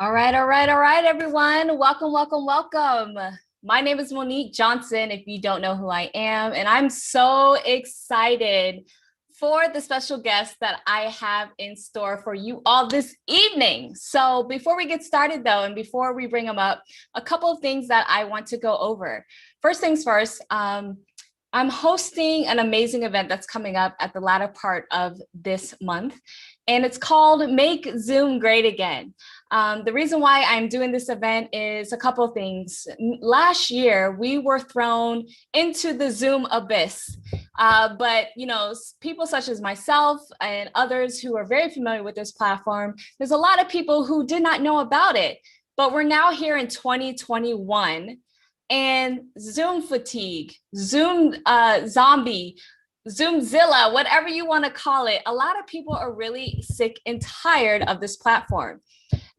All right, everyone. Welcome. My name is Monique Johnson, if you don't know who I am, and I'm so excited for the special guest that I have in store for you all this evening. So before we get started though, and before we bring them up, a couple of things that I want to go over. First things first, I'm hosting an amazing event that's coming up at the latter part of this month, and it's called Make Zoom Great Again. The reason why I'm doing this event is a couple of things. Last year, we were thrown into the Zoom abyss, but people such as myself and others who are very familiar with this platform, there's a lot of people who did not know about it, but we're now here in 2021. And Zoom fatigue, Zoom zombie, Zoomzilla, whatever you want to call it, a lot of people are really sick and tired of this platform.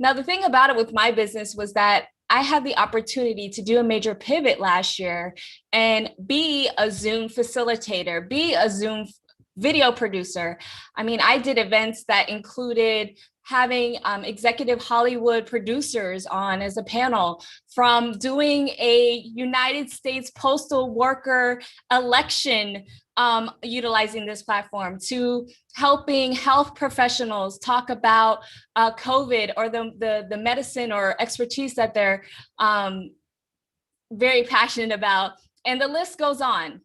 Now, the thing about it with my business was that I had the opportunity to do a major pivot last year and be a Zoom facilitator, be a Zoom video producer. I mean, I did events that included having executive Hollywood producers on as a panel, from doing a United States postal worker election utilizing this platform, to helping health professionals talk about COVID or the medicine or expertise that they're very passionate about. And the list goes on.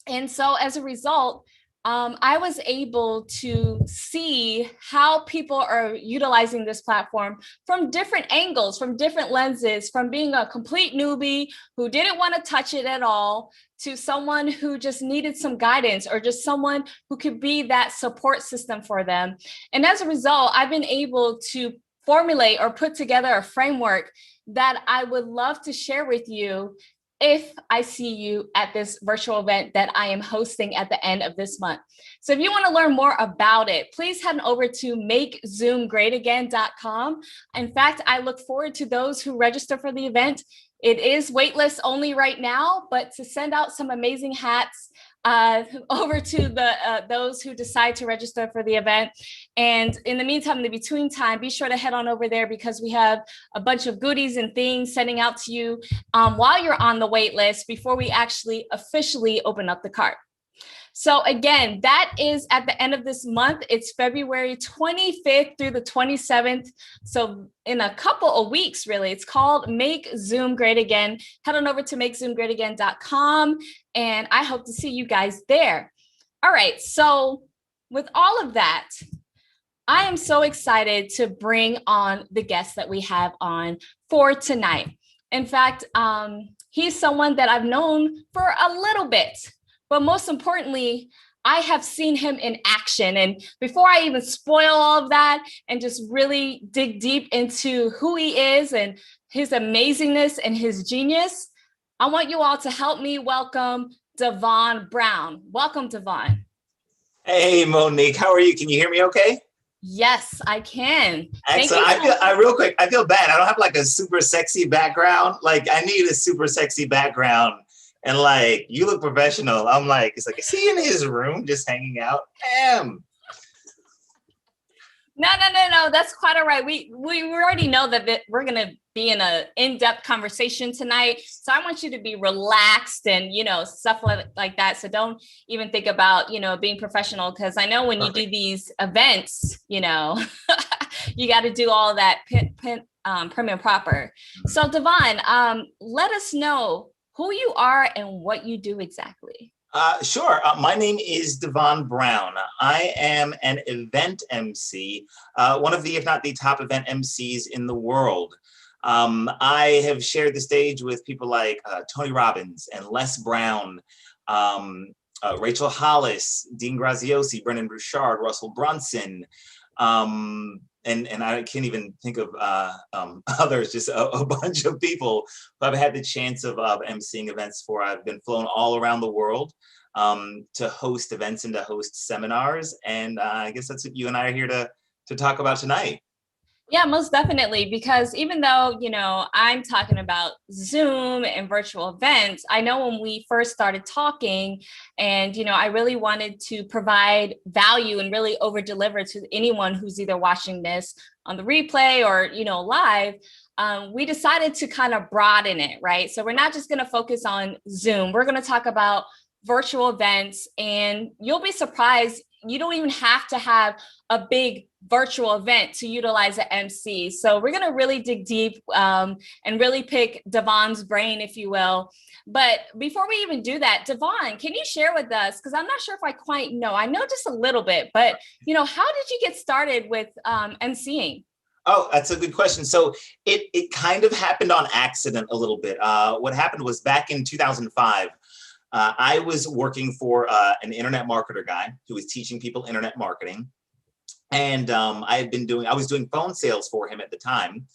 And so as a result, I was able to see how people are utilizing this platform from different angles, from different lenses, from being a complete newbie who didn't want to touch it at all, to someone who just needed some guidance, or just someone who could be that support system for them. And as a result, I've been able to formulate or put together a framework that I would love to share with you if I see you at this virtual event that I am hosting at the end of this month. So if you want to learn more about it, please head over to makezoomgreatagain.com. In fact, I look forward to those who register for the event. It is waitlist only right now, but to send out some amazing hats over to those who decide to register for the event. And in the meantime, in the between time, be sure to head on over there, because we have a bunch of goodies and things sending out to you while you're on the wait list before we actually officially open up the cart. So again, that is at the end of this month. It's February 25th through the 27th. So in a couple of weeks, really. It's called Make Zoom Great Again. Head on over to makezoomgreatagain.com, and I hope to see you guys there. All right, so with all of that, I am so excited to bring on the guest that we have on for tonight. In fact, he's someone that I've known for a little bit. But most importantly, I have seen him in action. And before I even spoil all of that and just really dig deep into who he is and his amazingness and his genius, I want you all to help me welcome Devon Brown. Welcome, Devon. Hey, Monique, how are you? Can you hear me okay? Yes, I can. Excellent. Real quick, I feel bad. I don't have like a super sexy background. Like, I need a super sexy background. And like, you look professional. I'm like, it's like, is he in his room just hanging out? Damn. No. That's quite all right. We already know that we're going to be in an in-depth conversation tonight. So I want you to be relaxed and, stuff like that. So don't even think about, being professional. Because I know when you do these events, you got to do all that prim and proper. So Devon, let us know who you are and what you do exactly. Sure. My name is Devon Brown. I am an event MC, one of the, if not the top event MCs in the world. I have shared the stage with people like Tony Robbins and Les Brown, Rachel Hollis, Dean Graziosi, Brendan Burchard, Russell Brunson, and I can't even think of others, just a bunch of people who I've had the chance of emceeing events for. I've been flown all around the world to host events and to host seminars. And I guess that's what you and I are here to talk about tonight. Yeah, most definitely. Because even though, I'm talking about Zoom and virtual events, I know when we first started talking and, I really wanted to provide value and really over deliver to anyone who's either watching this on the replay or, live, we decided to kind of broaden it, right? So we're not just going to focus on Zoom. We're going to talk about virtual events, and you'll be surprised. You don't even have to have a big virtual event to utilize an MC. So we're going to really dig deep and really pick Devon's brain, if you will. But before we even do that, Devon, can you share with us, because I'm not sure if I quite know. I know just a little bit, but how did you get started with MCing? Oh, that's a good question. So it kind of happened on accident a little bit. What happened was back in 2005, I was working for an internet marketer guy who was teaching people internet marketing. And I was doing phone sales for him at the time.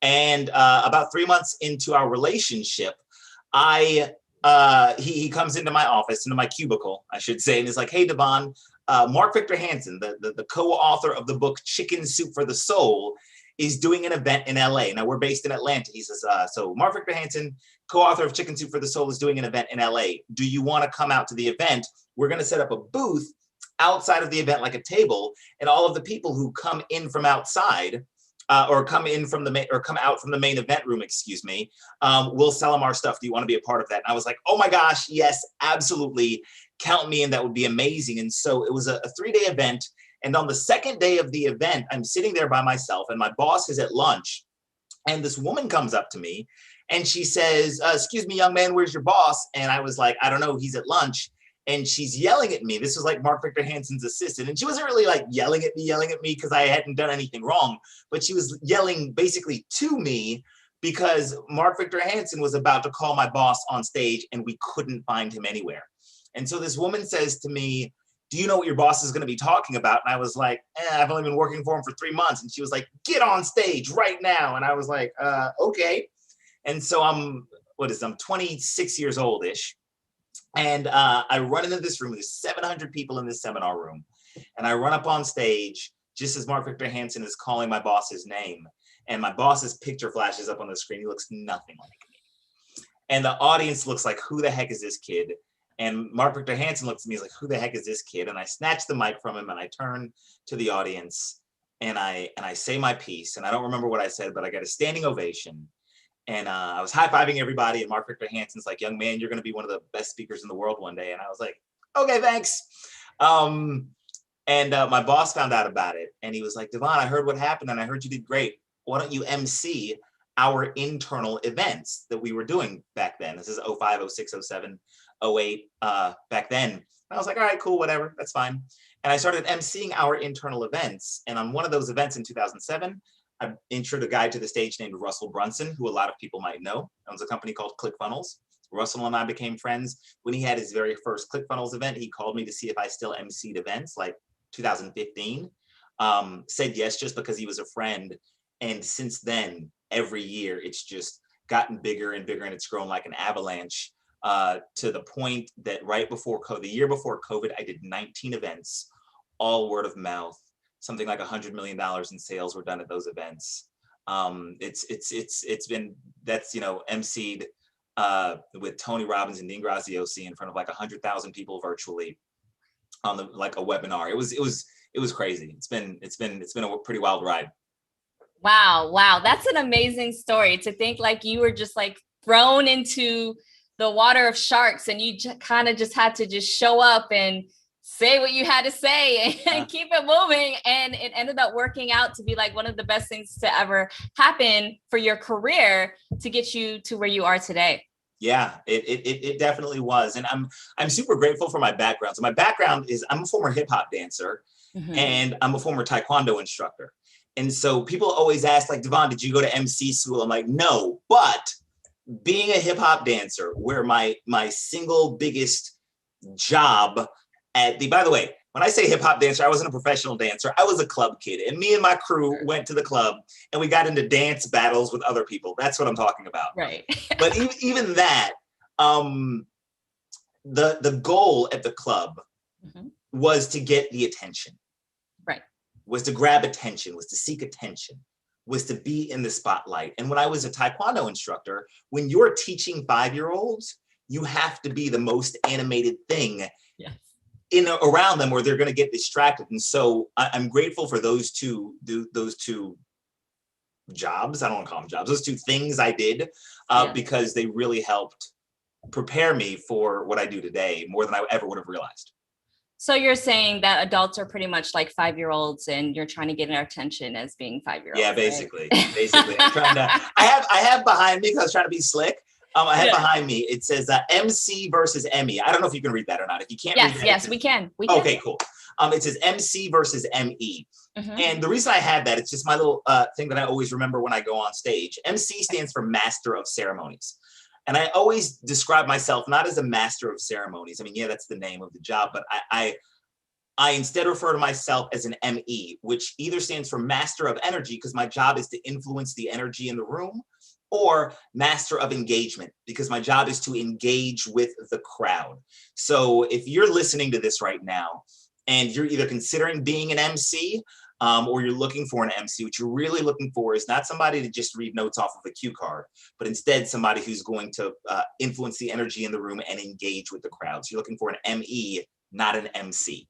And about 3 months into our relationship, he comes into my office, into my cubicle, I should say, and he's like, "Hey, Devon, Mark Victor Hansen, the co-author of the book Chicken Soup for the Soul, is doing an event in LA. Now we're based in Atlanta." He says, "So Mark Victor Hansen, co-author of Chicken Soup for the Soul, is doing an event in LA. Do you want to come out to the event? We're going to set up a booth outside of the event, like a table, and all of the people who come in from outside or come out from the main event room, we'll sell them our stuff. Do you want to be a part of that?" And I was like, "Oh my gosh, yes, absolutely. Count me in. That would be amazing." And so it was a 3-day event. And on the second day of the event, I'm sitting there by myself and my boss is at lunch. And this woman comes up to me and she says, "Excuse me, young man, where's your boss?" And I was like, "I don't know, he's at lunch." And she's yelling at me. This was like Mark Victor Hansen's assistant. And she wasn't really like yelling at me because I hadn't done anything wrong, but she was yelling basically to me because Mark Victor Hansen was about to call my boss on stage and we couldn't find him anywhere. And so this woman says to me, "Do you know what your boss is going to be talking about?" And I was like, "I've only been working for him for 3 months." And she was like, "Get on stage right now." And I was like, "Okay." And so I'm 26 years old-ish. And I run into this room. There's 700 people in this seminar room. And I run up on stage just as Mark Victor Hansen is calling my boss's name. And my boss's picture flashes up on the screen. He looks nothing like me. And the audience looks like, "Who the heck is this kid?" And Mark Victor Hansen looks at me, he's like, "Who the heck is this kid?" And I snatch the mic from him and I turn to the audience and I say my piece. And I don't remember what I said, but I got a standing ovation. And I was high-fiving everybody. And Mark Victor Hansen's like, "Young man, you're going to be one of the best speakers in the world one day." And I was like, "Okay, thanks." And my boss found out about it. And he was like, "Devon, I heard what happened and I heard you did great. Why don't you MC our internal events that we were doing back then?" This is 05, 06, 07, 08 back then. And I was like, "All right, cool, whatever, that's fine." And I started emceeing our internal events. And on one of those events in 2007, I introed a guy to the stage named Russell Brunson, who a lot of people might know. Owns a company called ClickFunnels. Russell and I became friends. When he had his very first ClickFunnels event, he called me to see if I still emceed events, like 2015. Said yes, just because he was a friend. And since then, every year, it's just gotten bigger and bigger, and it's grown like an avalanche to the point that the year before COVID, I did 19 events, all word of mouth. Something like $100 million in sales were done at those events. It's been emceed with Tony Robbins and Dean Graziosi in front of like 100,000 people virtually on a webinar. It was crazy. It's been a pretty wild ride. Wow. That's an amazing story to think like you were just like thrown into the water of sharks and you kind of just had to just show up and say what you had to say and keep it moving. And it ended up working out to be like one of the best things to ever happen for your career to get you to where you are today. Yeah, it definitely was. And I'm super grateful for my background. So my background is I'm a former hip hop dancer and I'm a former Taekwondo instructor. And so people always ask like, "Devon, did you go to MC school?" I'm like, "No, but being a hip hop dancer, where my single biggest job by the way, when I say hip hop dancer, I wasn't a professional dancer. I was a club kid. And me and my crew went to the club and we got into dance battles with other people. That's what I'm talking about. Right. But even that, the goal at the club was to get the attention. Right. Was to grab attention, was to seek attention, was to be in the spotlight. And when I was a Taekwondo instructor, when you're teaching 5-year-olds, you have to be the most animated thing around them, or they're going to get distracted. And so I'm grateful for those two jobs. I don't want to call them jobs. Those two things I did because they really helped prepare me for what I do today more than I ever would have realized. So you're saying that adults are pretty much like 5-year-olds and you're trying to get our attention as being 5-year-olds. Yeah, basically. Right? Basically. I'm trying to, I have behind me, because I was trying to be slick. I have behind me, it says Emcee versus Emmy. I don't know if you can read that or not. If you can't read that. Yes, we can. We can. Okay, cool. It says Emcee versus Emee. And the reason I had that, it's just my little thing that I always remember when I go on stage. Emcee stands for Master of Ceremonies. And I always describe myself not as a master of ceremonies. I mean, yeah, that's the name of the job, but I instead refer to myself as an ME, which either stands for Master of Energy, because my job is to influence the energy in the room, or Master of Engagement, because my job is to engage with the crowd. So if you're listening to this right now, and you're either considering being an MC, or you're looking for an MC, what you're really looking for is not somebody to just read notes off of a cue card, but instead somebody who's going to influence the energy in the room and engage with the crowd. So you're looking for an ME, not an MC.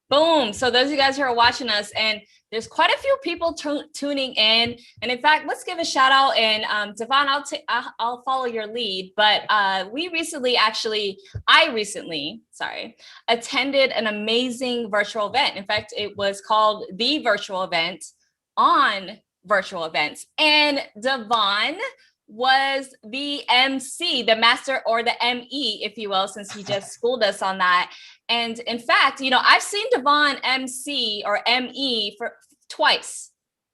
Boom. So those of you guys who are watching us, and there's quite a few people tuning in. And in fact, let's give a shout out. And Devon, I'll follow your lead. But I recently attended an amazing virtual event. In fact, it was called the virtual event on virtual events. And Devon was the MC, the master, or the ME, if you will, since he just schooled us on that. And in fact, I've seen Devon MC or ME for twice,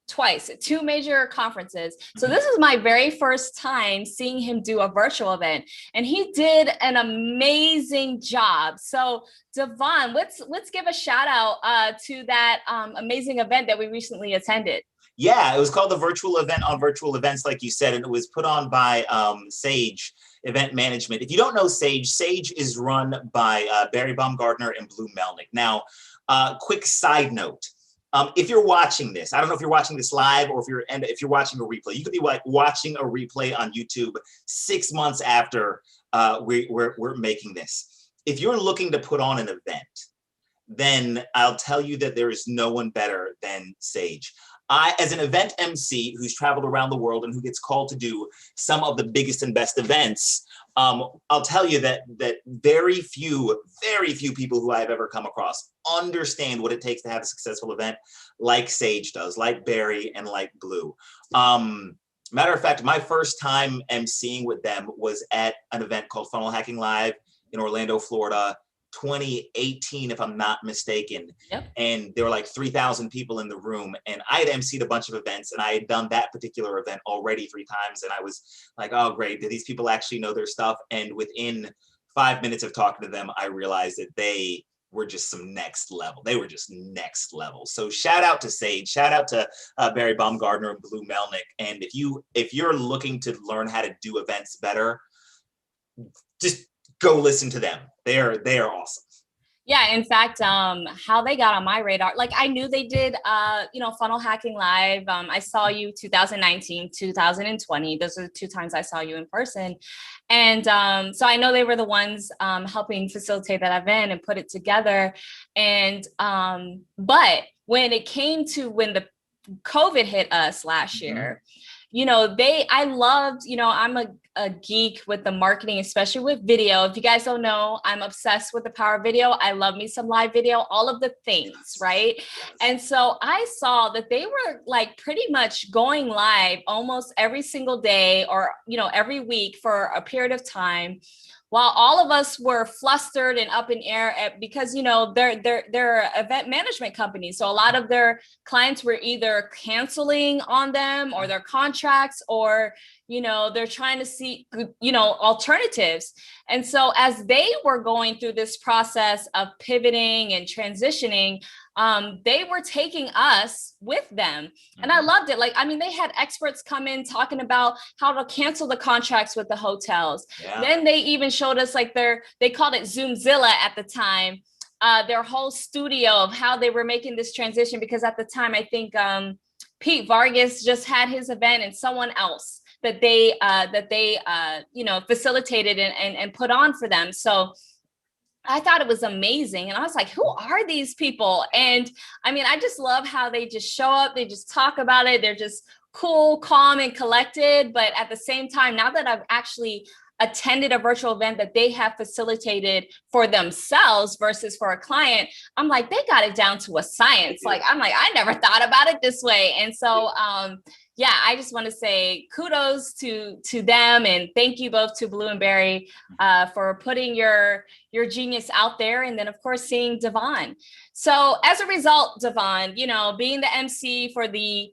2 major conferences. So this is my very first time seeing him do a virtual event, and he did an amazing job. So Devon, let's give a shout out to that amazing event that we recently attended. Yeah, it was called the Virtual Event on Virtual Events, like you said, and it was put on by Sage Event Management. If you don't know Sage, Sage is run by Barry Baumgartner and Blue Melnick. Now, quick side note. If you're watching this, I don't know if you're watching this live or if you're watching a replay. You could be like watching a replay on YouTube 6 months after we're making this. If you're looking to put on an event, then I'll tell you that there is no one better than Sage. I, as an event MC who's traveled around the world and who gets called to do some of the biggest and best events, I'll tell you that very few people who I've ever come across understand what it takes to have a successful event like Sage does, like Barry and like Blue. Matter of fact, my first time emceeing with them was at an event called Funnel Hacking Live in Orlando, Florida, 2018, if I'm not mistaken. Yep. And there were like 3,000 people in the room, and I had emceed a bunch of events, and I had done that particular event already 3 times. And I was like, oh, great. Do these people actually know their stuff? And within 5 minutes of talking to them, I realized that they were just some next level. They were just next level. So shout out to Sage, shout out to Barry Baumgartner and Blue Melnick. And if you're looking to learn how to do events better, just go listen to them. They are awesome. Yeah, in fact, how they got on my radar, like I knew they did, Funnel Hacking Live. I saw you 2019, 2020. Those are the 2 times I saw you in person. And so I know they were the ones helping facilitate that event and put it together. And but when it came to when the COVID hit us last year, I loved, I'm a geek with the marketing, especially with video. If you guys don't know, I'm obsessed with the power of video. I love me some live video, all of the things, right? And so I saw that they were like pretty much going live almost every single day or, every week for a period of time, while all of us were flustered and up in air because, they're event management companies. So a lot of their clients were either canceling on them or their contracts, or, they're trying to see, alternatives. And so as they were going through this process of pivoting and transitioning, they were taking us with them. And I loved it. They had experts come in talking about how to cancel the contracts with the hotels. Yeah. Then they even showed us they called it Zoomzilla at the time, their whole studio of how they were making this transition. Because at the time, I think Pete Vargas just had his event, and someone else that they facilitated and put on for them. So I thought it was amazing. And I was like, who are these people? And I just love how they just show up. They just talk about it. They're just cool, calm, and collected. But at the same time, now that I've actually attended a virtual event that they have facilitated for themselves versus for a client, I'm like, they got it down to a science. Like, I'm like, I never thought about it this way. And so, yeah, I just want to say kudos to them, and thank you both to Blue and Berry for putting your genius out there, and then of course seeing Devon. So as a result, Devon, you know, being the MC for the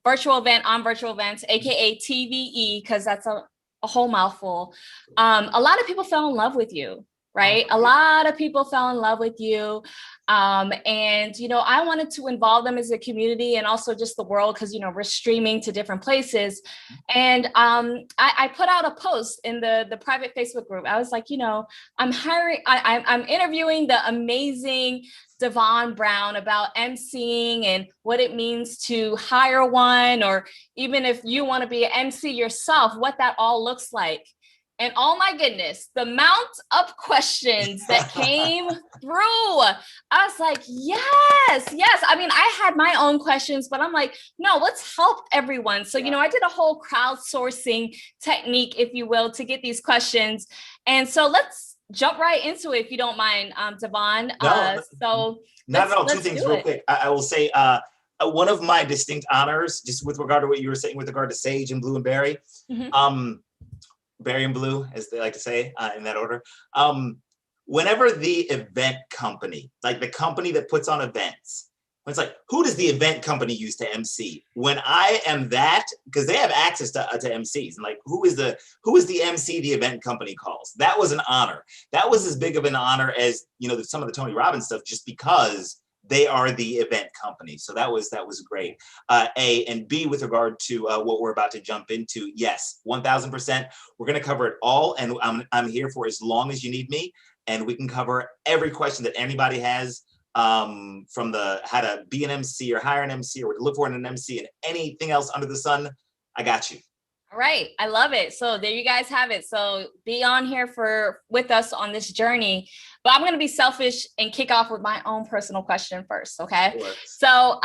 virtual event on virtual events, aka TVE, because that's a whole mouthful. A lot of people fell in love with you, right? A lot of people fell in love with you. And, you know, I wanted to involve them as a community and also just the world, because, you know, we're streaming to different places. And I put out a post in the private Facebook group. I was like, you know, I'm interviewing the amazing Devon Brown about emceeing and what it means to hire one, or even if you want to be an MC yourself, what that all looks like. And oh my goodness, the amount of questions that came through, I was like, yes. I mean, I had my own questions, but I'm like, no, let's help everyone. So, you know, I did a whole crowdsourcing technique, if you will, to get these questions. And so let's jump right into it, if you don't mind, Devon. Not at all. Two things real quick. I will say, one of my distinct honors, just with regard to what you were saying with regard to Sage and Blue and Berry, Berry and Blue, as they like to say, in that order. Whenever the event company, like the company that puts on events, it's like, who does the event company use to MC? When I am that, because they have access to MCs, and like, who is the MC the event company calls? That was an honor. That was as big of an honor as, you know, some of the Tony Robbins stuff, just because they are the event company. So that was great. A, and B, with regard to what we're about to jump into, yes, 1000%. We're going to cover it all, and I'm here for as long as you need me, and we can cover every question that anybody has, from the how to be an MC or hire an MC or what to look for in an MC and anything else under the sun. I got you. All right. I love it. So there you guys have it. So be on here with us on this journey. But I'm going to be selfish and kick off with my own personal question first. Okay. Sure. So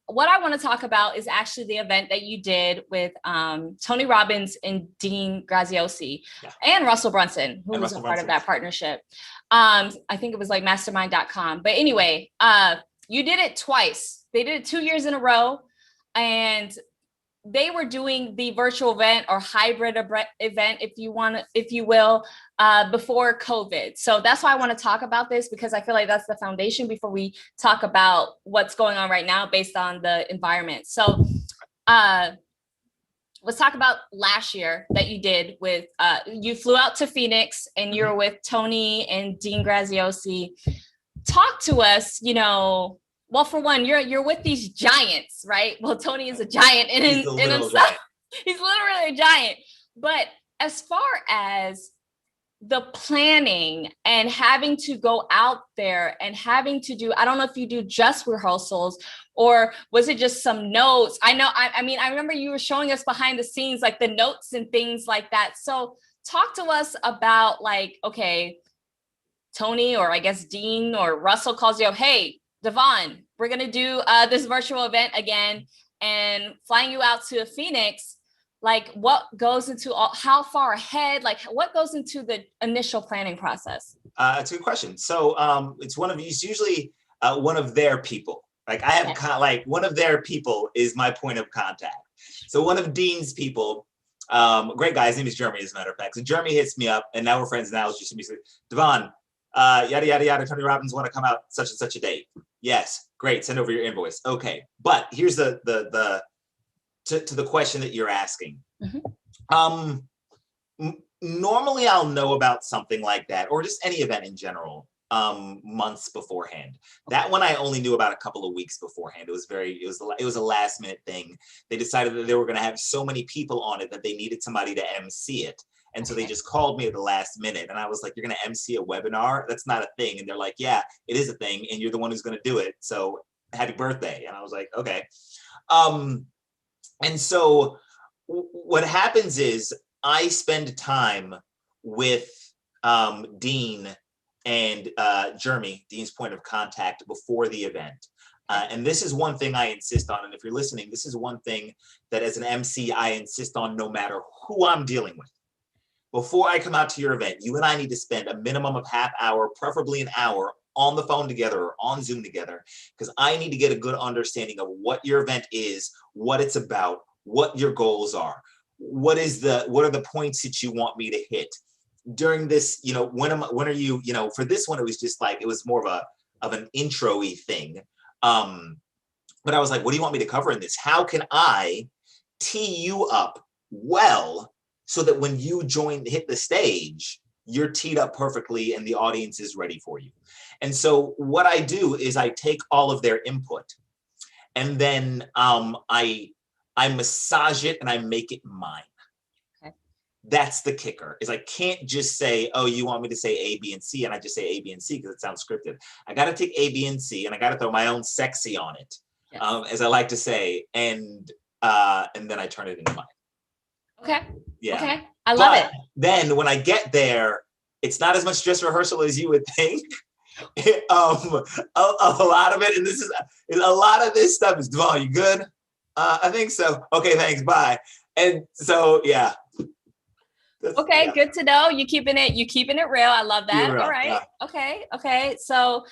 what I want to talk about is actually the event that you did with Tony Robbins and Dean Graziosi and Russell Brunson, who was a part of that partnership. I think it was like mastermind.com. But anyway, you did it twice. They did it 2 years in a row. And they were doing the virtual event or hybrid event, if you will, before COVID. So that's why I want to talk about this, because I feel like that's the foundation before we talk about what's going on right now based on the environment. So let's talk about last year that you did with, you flew out to Phoenix and you're with Tony and Dean Graziosi. Talk to us, you know. Well, for one, you're with these giants, right? Well, Tony is a giant in himself. Giant. He's literally a giant. But as far as the planning and having to go out there and having to do, I don't know if you do just rehearsals or was it just some notes? I know, I mean, I remember you were showing us behind the scenes, like the notes and things like that. So talk to us about like, okay, Tony, or I guess Dean or Russell calls you up, hey, Devon, we're going to do this virtual event again and flying you out to Phoenix. Like what goes into how far ahead, like what goes into the initial planning process? It's a good question. So it's usually one of their people. Like I have like one of their people is my point of contact. So one of Dean's people, great guy, his name is Jeremy, as a matter of fact. So Jeremy hits me up and now we're friends now. It's just me, Devon, yada, yada, yada, Tony Robbins want to come out such and such a date. Yes, great. Send over your invoice. Okay, but here's the to the question that you're asking. Normally, I'll know about something like that, or just any event in general, months beforehand. That one I only knew about a couple of weeks beforehand. It was a last minute thing. They decided that they were going to have so many people on it that they needed somebody to MC it. And so they just called me at the last minute and I was like, you're going to MC a webinar? That's not a thing. And they're like, yeah, it is a thing. And you're the one who's going to do it. So happy birthday. And I was like, okay. And so what happens is I spend time with Dean and Jeremy, Dean's point of contact, before the event. And this is one thing I insist on. And if you're listening, this is one thing that as an MC, I insist on no matter who I'm dealing with. Before I come out to your event, you and I need to spend a minimum of half hour, preferably an hour, on the phone together or on Zoom together, because I need to get a good understanding of what your event is, what it's about, what your goals are, what are the points that you want me to hit during this. When are you? For this one, it was just like, it was more of an intro-y thing. But I was like, what do you want me to cover in this? How can I tee you up well so that when you hit the stage, you're teed up perfectly and the audience is ready for you? And so what I do is I take all of their input and then I massage it and I make it mine. Okay. That's the kicker, is I can't just say, oh, you want me to say A, B, and C, and I just say A, B, and C because it sounds scripted. I got to take A, B, and C, and I got to throw my own sexy on it, yes, as I like to say, and then I turn it into mine. Okay. Yeah. Okay. I love it. Then when I get there, it's not as much dress rehearsal as you would think. A lot of it, and this is a lot of this stuff is, Devon, you good? I think so. Okay, thanks. Bye. And so, yeah. Okay, yeah. Good to know. You keeping it real. I love that. All right. Yeah. Okay. So,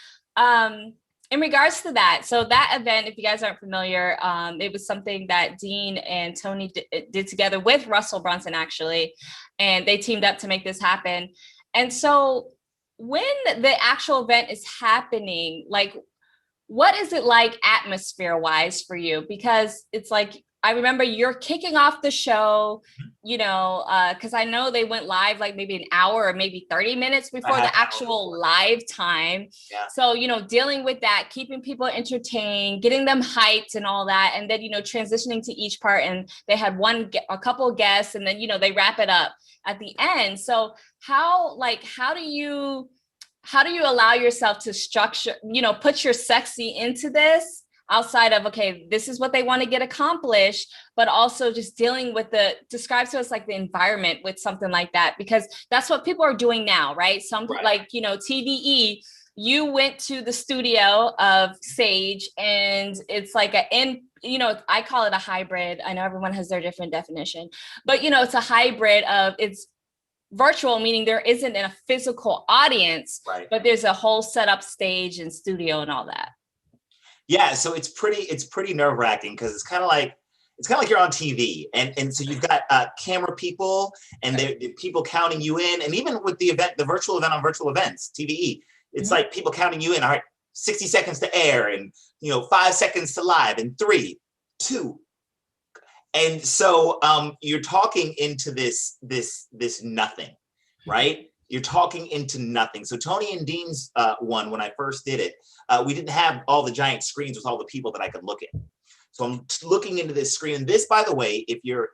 in regards to that, so that event, if you guys aren't familiar, it was something that Dean and Tony did together with Russell Brunson, actually, and they teamed up to make this happen. And so when the actual event is happening, like, what is it like atmosphere wise for you? Because it's like, I remember you're kicking off the show, because I know they went live like maybe an hour or maybe 30 minutes before the actual live time. Yeah. So, dealing with that, keeping people entertained, getting them hyped and all that. And then, transitioning to each part, and they had a couple of guests, and then, they wrap it up at the end. So how do you allow yourself to structure, put your sexy into this outside of, okay, this is what they want to get accomplished, but also just dealing with describe to us like the environment with something like that, because that's what people are doing now, right? Right. Like, TVE, you went to the studio of Sage, and it's like I call it a hybrid. I know everyone has their different definition, but it's a hybrid of, it's virtual, meaning there isn't a physical audience, right, but there's a whole setup stage and studio and all that. Yeah, so it's pretty nerve-wracking, because it's kind of like you're on TV, and so you've got camera people and the people counting you in, and even with the virtual event on virtual events, TVE, it's like people counting you in. All right, 60 seconds to air, and 5 seconds to live, and 3, 2. And so you're talking into this nothing, right? You're talking into nothing. So Tony and Dean's one, when I first did it, we didn't have all the giant screens with all the people that I could look at. So I'm looking into this screen. And this, by the way, if you're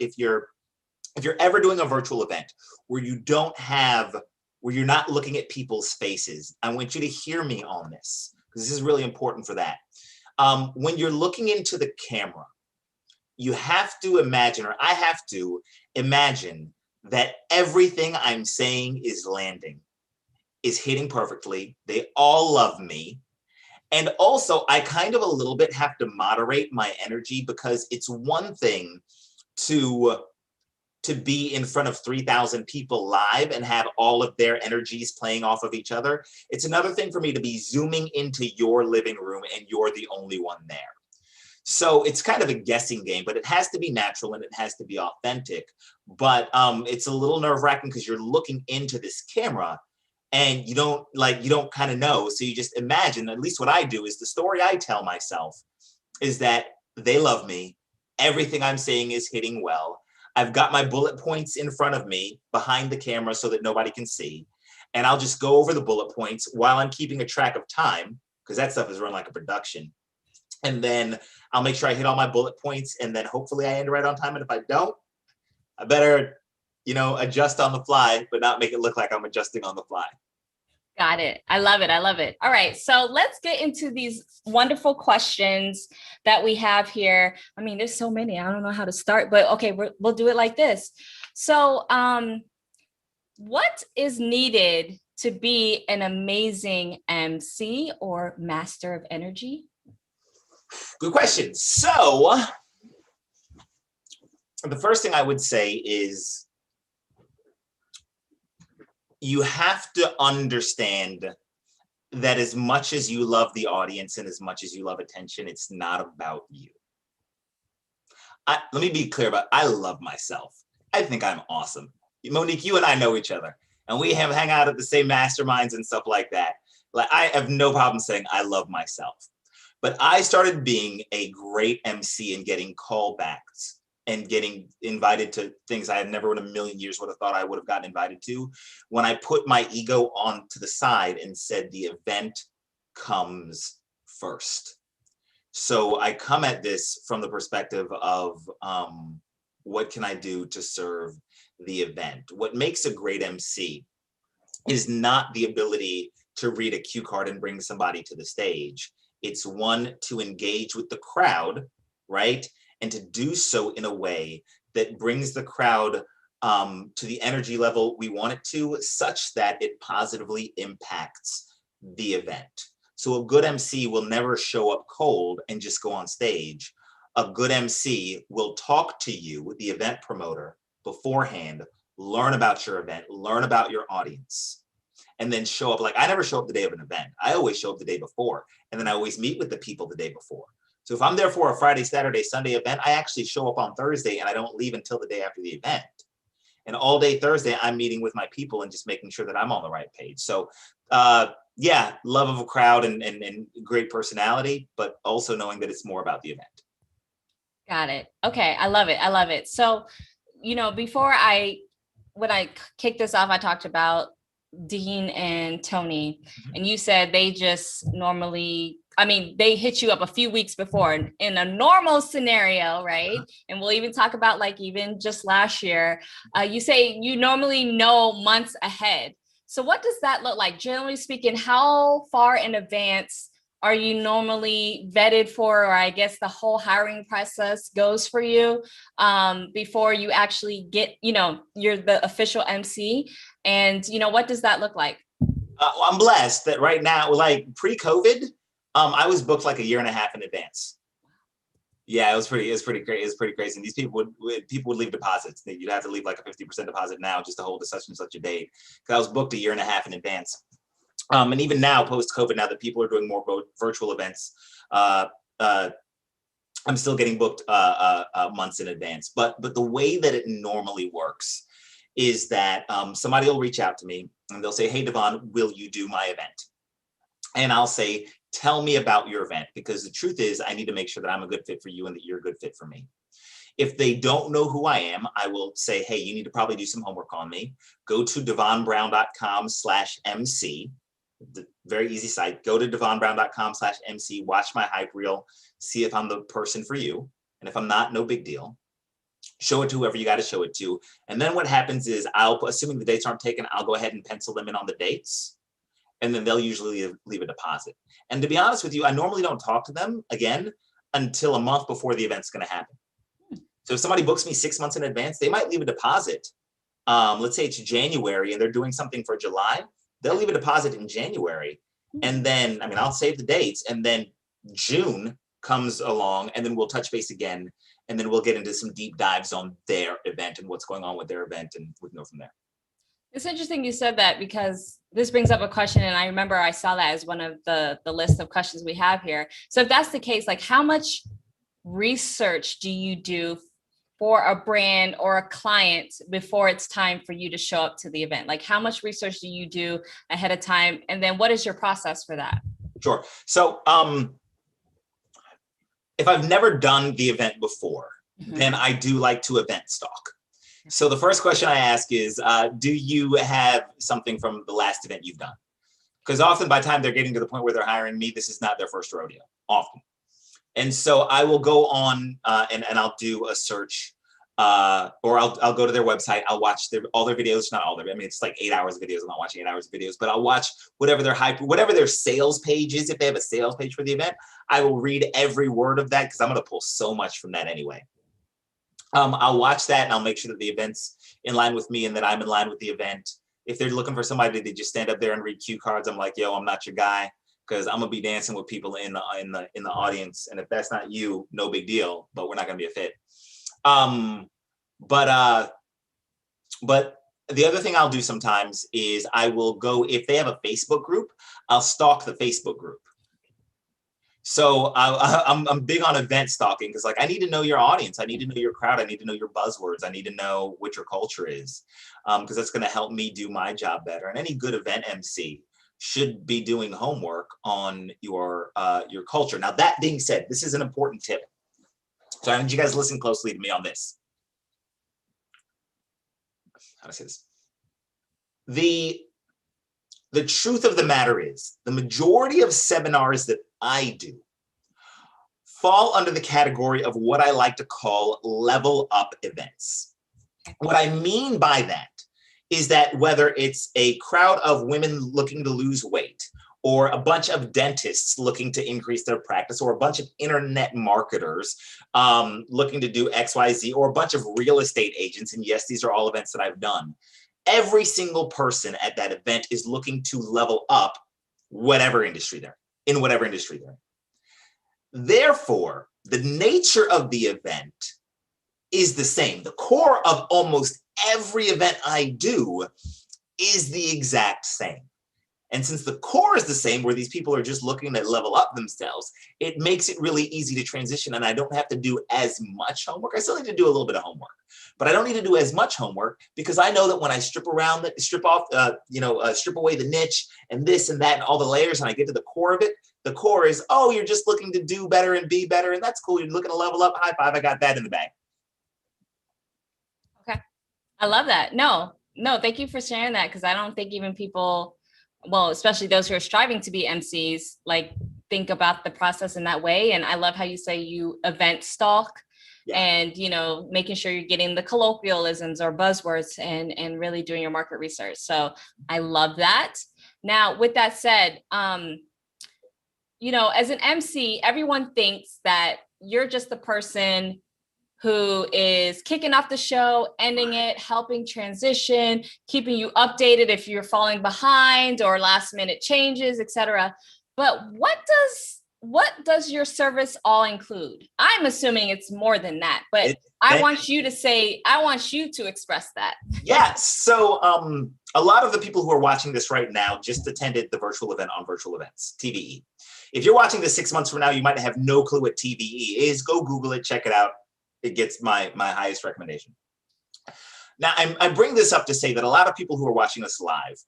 ever doing a virtual event where you're not looking at people's faces, I want you to hear me on this, because this is really important for that. When you're looking into the camera, you have to imagine, or I have to imagine, that everything I'm saying is landing, is hitting perfectly. They all love me. And also, I kind of a little bit have to moderate my energy, because it's one thing to be in front of 3,000 people live and have all of their energies playing off of each other. It's another thing for me to be zooming into your living room and you're the only one there. So it's kind of a guessing game, but it has to be natural and it has to be authentic. But it's a little nerve-wracking, because you're looking into this camera and you don't kind of know. So you just imagine, at least what I do is, the story I tell myself is that they love me. Everything I'm saying is hitting well. I've got my bullet points in front of me behind the camera so that nobody can see. And I'll just go over the bullet points while I'm keeping a track of time, because that stuff is run like a production. And then I'll make sure I hit all my bullet points, and then hopefully I end right on time. And if I don't, I better, adjust on the fly, but not make it look like I'm adjusting on the fly. Got it. I love it. All right. So let's get into these wonderful questions that we have here. I mean, there's so many. I don't know how to start, but okay, we'll do it like this. So what is needed to be an amazing MC or master of energy? Good question. So the first thing I would say is you have to understand that as much as you love the audience and as much as you love attention, it's not about you. Let me be clear about, I love myself. I think I'm awesome. Monique, you and I know each other, and we have hang out at the same masterminds and stuff like that. Like, I have no problem saying I love myself. But I started being a great MC and getting callbacks and getting invited to things I had never in a million years would have thought I would have gotten invited to, when I put my ego on to the side and said the event comes first. So I come at this from the perspective of what can I do to serve the event? What makes a great MC is not the ability to read a cue card and bring somebody to the stage. It's one, to engage with the crowd, right? And to do so in a way that brings the crowd to the energy level we want it to, such that it positively impacts the event. So a good MC will never show up cold and just go on stage. A good MC will talk to you, the event promoter, beforehand, learn about your event, learn about your audience, and then show up. Like, I never show up the day of an event. I always show up the day before, and then I always meet with the people the day before. So if I'm there for a Friday, Saturday, Sunday event, I actually show up on Thursday and I don't leave until the day after the event. And all day Thursday, I'm meeting with my people and just making sure that I'm on the right page. So yeah, love of a crowd and great personality, but also knowing that it's more about the event. Got it. Okay, I love it. I love it. So, you know, when I kicked this off, I talked about Dean and Tony, and you said they just normally, I mean, they hit you up a few weeks before in a normal scenario, right? And we'll even talk about, like, even just last year, you say you normally know months ahead. So what does that look like? Generally speaking, how far in advance are you normally vetted for, or I guess the whole hiring process goes for you before you actually get, you know, you're the official MC? And, you know, what does that look like? Well, I'm blessed that right now, like pre-COVID, I was booked like a year and a half in advance. Yeah, it was pretty crazy. It was pretty crazy. And these people would leave deposits. You'd have to leave like a 50% deposit now just to hold to such and such a date. Because I was booked a year and a half in advance. And even now, post-COVID, now that people are doing more virtual events, I'm still getting booked months in advance. But the way that it normally works is that somebody will reach out to me and they'll say, "Hey, Devon, will you do my event?" And I'll say, "Tell me about your event," because the truth is I need to make sure that I'm a good fit for you and that you're a good fit for me. If they don't know who I am, I will say, "Hey, you need to probably do some homework on me. Go to devonbrown.com/MC. The very easy site. Go to devonbrown.com/MC, watch my hype reel, see if I'm the person for you. And if I'm not, no big deal. Show it to whoever you got to show it to. And then what happens is assuming the dates aren't taken, I'll go ahead and pencil them in on the dates. And then they'll usually leave a deposit. And to be honest with you, I normally don't talk to them again until a month before the event's going to happen. So if somebody books me 6 months in advance, they might leave a deposit. Let's say it's January and they're doing something for July. They'll leave a deposit in January. And then, I mean, I'll save the dates, and then June comes along and then we'll touch base again. And then we'll get into some deep dives on their event and what's going on with their event, and we can go from there. It's interesting you said that, because this brings up a question, and I remember I saw that as one of the list of questions we have here. So if that's the case, like, how much research do you do for a brand or a client before it's time for you to show up to the event? Like, how much research do you do ahead of time? And then what is your process for that? Sure. So if I've never done the event before, then I do like to event stalk. So the first question I ask is, do you have something from the last event you've done? Because often by the time they're getting to the point where they're hiring me, this is not their first rodeo, often. And so I will go on and I'll do a search, or I'll go to their website. I'll watch all their videos, not all their, I mean, it's like 8 hours of videos. I'm not watching 8 hours of videos, but I'll watch whatever their sales page is. If they have a sales page for the event, I will read every word of that, because I'm going to pull so much from that anyway. I'll watch that and I'll make sure that the event's in line with me and that I'm in line with the event. If they're looking for somebody to just stand up there and read cue cards, I'm like, yo, I'm not your guy. because I'm gonna be dancing with people in the audience, and if that's not you, no big deal. But we're not gonna be a fit. But the other thing I'll do sometimes is I will go, if they have a Facebook group, I'll stalk the Facebook group. So I'm big on event stalking because like I need to know your audience, I need to know your crowd, I need to know your buzzwords, I need to know what your culture is, because that's going to help me do my job better. And any good event MC should be doing homework on your culture. Now that being said, this is an important tip, so I need you guys to listen closely to me on this. How to say this? The truth of the matter is the majority of seminars that I do fall under the category of what I like to call level up events. What I mean by that is that whether it's a crowd of women looking to lose weight, or a bunch of dentists looking to increase their practice, or a bunch of internet marketers looking to do XYZ, or a bunch of real estate agents, and yes, these are all events that I've done. Every single person at that event is looking to level up whatever industry they're in, whatever industry they're in. Therefore, the nature of the event is the same. The core of almost every event I do is the exact same. And since the core is the same, where these people are just looking to level up themselves, it makes it really easy to transition, and I don't have to do as much homework. I still need to do a little bit of homework, but I don't need to do as much homework because I know that when I strip away the niche and this and that and all the layers, and I get to the core of it, the core is, oh, you're just looking to do better and be better, and that's cool. You're looking to level up. High five, I got that in the bag. Okay, I love that. No, thank you for sharing that, because I don't think even people, well, especially those who are striving to be MCs, like think about the process in that way. And I love how you say you event stalk, and, making sure you're getting the colloquialisms or buzzwords and really doing your market research. So I love that. Now, with that said, as an MC, everyone thinks that you're just the person who is kicking off the show, ending it, helping transition, keeping you updated if you're falling behind or last minute changes, etc. But what does your service all include? I'm assuming it's more than that, but I want you to express that. Yes. So a lot of the people who are watching this right now just attended the virtual event on Virtual Events, TVE. If you're watching this 6 months from now, you might have no clue what TVE is. Go Google it, check it out. It gets my highest recommendation. Now, I bring this up to say that a lot of people who are watching us live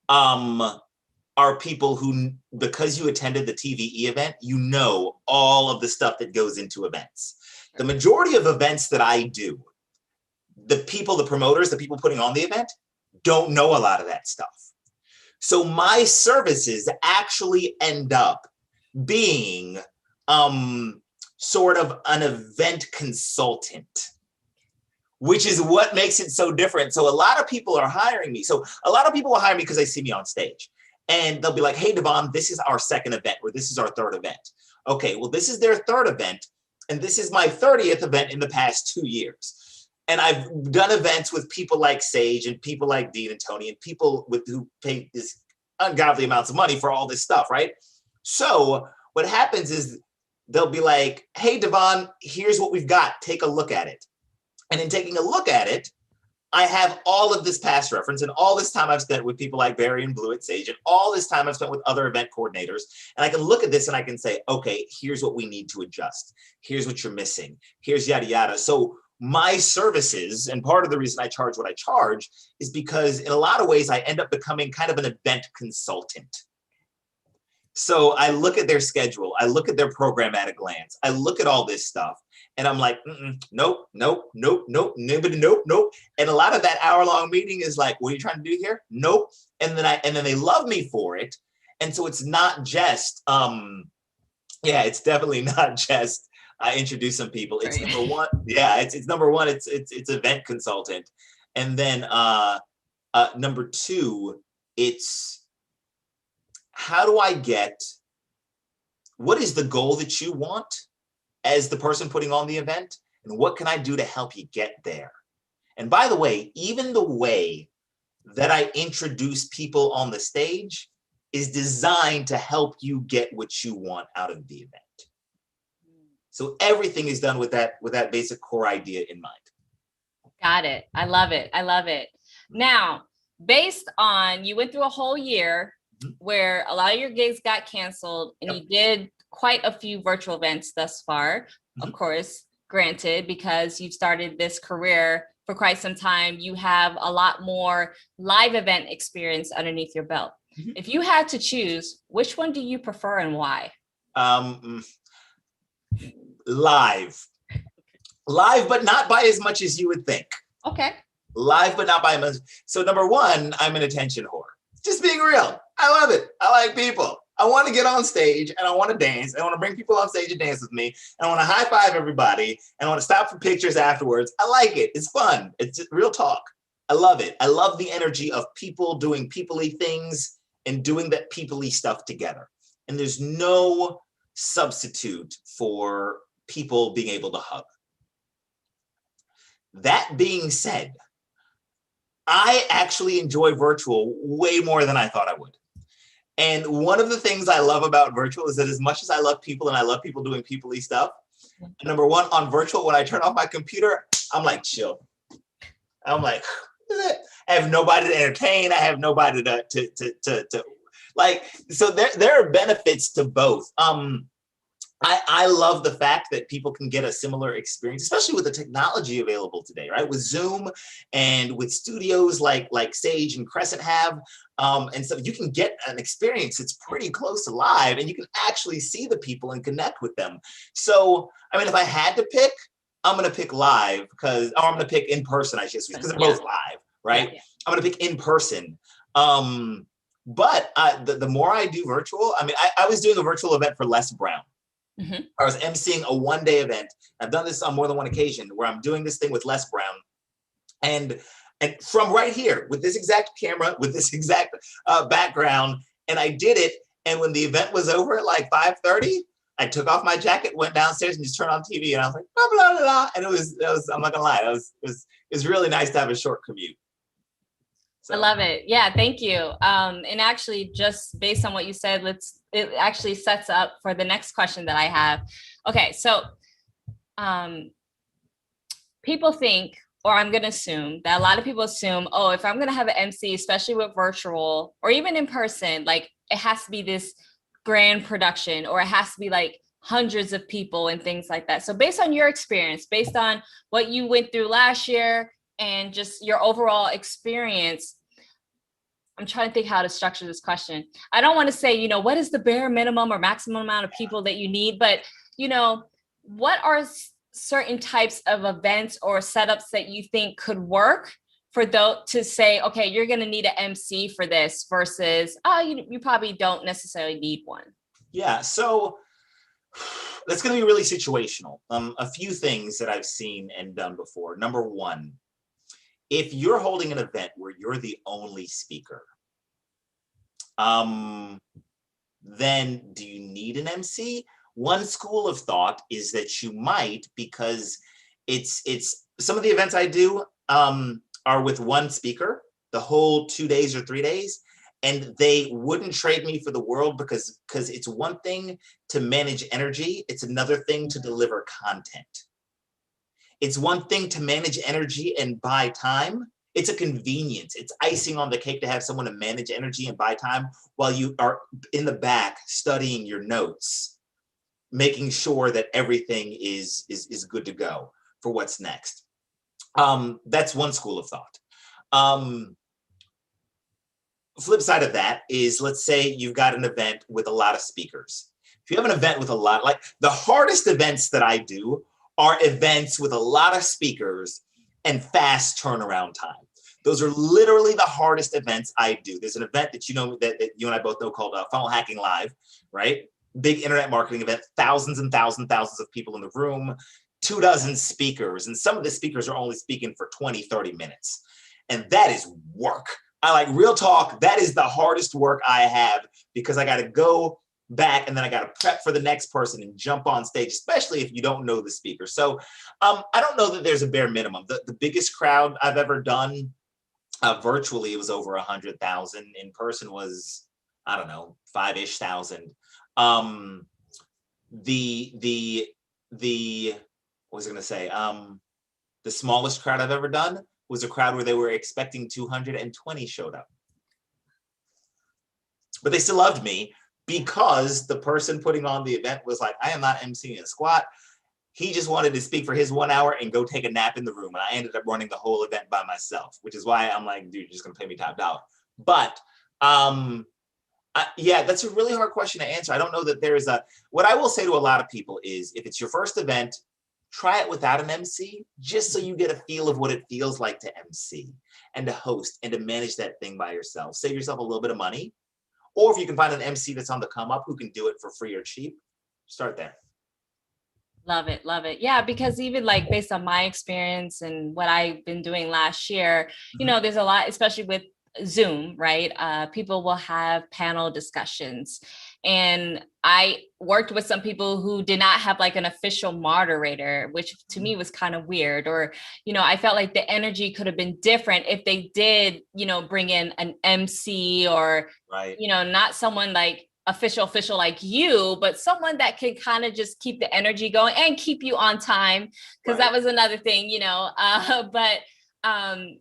are people who, because you attended the TVE event, you know all of the stuff that goes into events. The majority of events that I do, the promoters, the people putting on the event, don't know a lot of that stuff. So my services actually end up being sort of an event consultant, which is what makes it so different. So a lot of people are hiring me. So a lot of people will hire me because they see me on stage, and they'll be like, hey, Devon, this is our second event, or this is our third event. Okay, well, this is their third event, and this is my 30th event in the past 2 years. And I've done events with people like Sage and people like Dean and Tony and people who pay this ungodly amounts of money for all this stuff, right? So what happens is they'll be like, hey, Devon, here's what we've got. Take a look at it. And in taking a look at it, I have all of this past reference and all this time I've spent with people like Barry and Blue at Sage and all this time I've spent with other event coordinators. And I can look at this and I can say, okay, here's what we need to adjust. Here's what you're missing. Here's yada, yada. So my services, and part of the reason I charge what I charge, is because in a lot of ways I end up becoming kind of an event consultant. So I look at their schedule, I look at their program at a glance, I look at all this stuff, and I'm like, nope. And a lot of that hour-long meeting is like, what are you trying to do here? Nope. And then they love me for it. And so it's not just, it's definitely not just introduce some people. It's number one. Yeah, it's number one. It's event consultant, and then number two, it's how do I get, what is the goal that you want as the person putting on the event? And what can I do to help you get there? And by the way, even the way that I introduce people on the stage is designed to help you get what you want out of the event. So everything is done with that basic core idea in mind. Got it. I love it. I love it. Now, based on, you went through a whole year where a lot of your gigs got canceled, and you did quite a few virtual events thus far, of course, granted, because you've started this career for quite some time, you have a lot more live event experience underneath your belt. If you had to choose, which one do you prefer and why? Live, but not by as much as you would think. Okay. Live, but not by as much. So number one, I'm an attention whore. Just being real. I love it. I like people. I want to get on stage and I want to dance. I want to bring people on stage and dance with me. And I want to high five everybody. And I want to stop for pictures afterwards. I like it. It's fun. It's just real talk. I love it. I love the energy of people doing people-y things and doing that people-y stuff together. And there's no substitute for people being able to hug. That being said, I actually enjoy virtual way more than I thought I would. And one of the things I love about virtual is that as much as I love people and I love people doing people-y stuff, number one, on virtual, when I turn off my computer, I'm like, chill. I'm like, I have nobody to entertain. I have nobody to like, so there are benefits to both. I love the fact that people can get a similar experience, especially with the technology available today, right? With Zoom and with studios like Sage and Crescent have, and so you can get an experience that's pretty close to live, and you can actually see the people and connect with them. So, I mean, if I had to pick, I'm going to pick live or I'm going to pick in person, I guess, because they're both live, right? Yeah. I'm going to pick in person. But the more I do virtual, I mean, I was doing a virtual event for Les Brown. I was emceeing a one-day event. I've done this on more than one occasion where I'm doing this thing with Les Brown. And from right here, with this exact camera, with this exact background, and I did it. And when the event was over at like 5:30, I took off my jacket, went downstairs, and just turned on TV. And I was like, blah, blah, blah, blah. And it was I'm not gonna lie, it was really nice to have a short commute. So. I love it. Yeah, thank you. And actually, just based on what you said, it actually sets up for the next question that I have. Okay, so people think, or I'm going to assume that a lot of people assume, oh, if I'm going to have an MC, especially with virtual or even in person, like it has to be this grand production, or it has to be like hundreds of people and things like that. So based on your experience, based on what you went through last year and just your overall experience, I'm trying to think how to structure this question. I don't want to say, what is the bare minimum or maximum amount of people that you need, but, what are certain types of events or setups that you think could work for those to say, okay, you're going to need an MC for this versus, you probably don't necessarily need one. Yeah. So that's going to be really situational. A few things that I've seen and done before. Number one, if you're holding an event where you're the only speaker, then do you need an MC? One school of thought is that you might, because it's some of the events I do are with one speaker the whole 2 days or 3 days, and they wouldn't trade me for the world because it's one thing to manage energy, it's another thing to deliver content. It's one thing to manage energy and buy time. It's a convenience. It's icing on the cake to have someone to manage energy and buy time while you are in the back studying your notes, making sure that everything is good to go for what's next. That's one school of thought. Flip side of that is, let's say you've got an event with a lot of speakers. If you have an event with a lot, like the hardest events that I do are events with a lot of speakers and fast turnaround time. Those are literally the hardest events I do. There's an event that that you and I both know called Funnel Hacking Live, right? Big internet marketing event, thousands and thousands and thousands of people in the room, 24 speakers, and some of the speakers are only speaking for 20, 30 minutes. And that is work. I like real talk. That is the hardest work I have because I got to go back and then I got to prep for the next person and jump on stage, especially if you don't know the speaker. So I don't know that there's a bare minimum. The biggest crowd I've ever done virtually, it was over 100,000. In person was, I don't know, 5-ish thousand. The what was I gonna say? The smallest crowd I've ever done was a crowd where they were expecting 220 showed up. But they still loved me because the person putting on the event was like, I am not emceeing a squat. He just wanted to speak for his 1 hour and go take a nap in the room. And I ended up running the whole event by myself, which is why I'm like, dude, you're just gonna pay me top dollar. But yeah, that's a really hard question to answer. I don't know that there's what I will say to a lot of people is if it's your first event, try it without an MC, just so you get a feel of what it feels like to MC and to host and to manage that thing by yourself. Save yourself a little bit of money. Or if you can find an MC that's on the come up who can do it for free or cheap, start there. Love it. Love it. Yeah. Because even like based on my experience and what I've been doing last year, you know, there's a lot, especially with Zoom, right? People will have panel discussions. And I worked with some people who did not have like an official moderator, which to me was kind of weird. Or, you know, I felt like the energy could have been different if they did, you know, bring in an MC or, right, you know, not someone like official like you, but someone that can kind of just keep the energy going and keep you on time. Because that was another thing, you know, but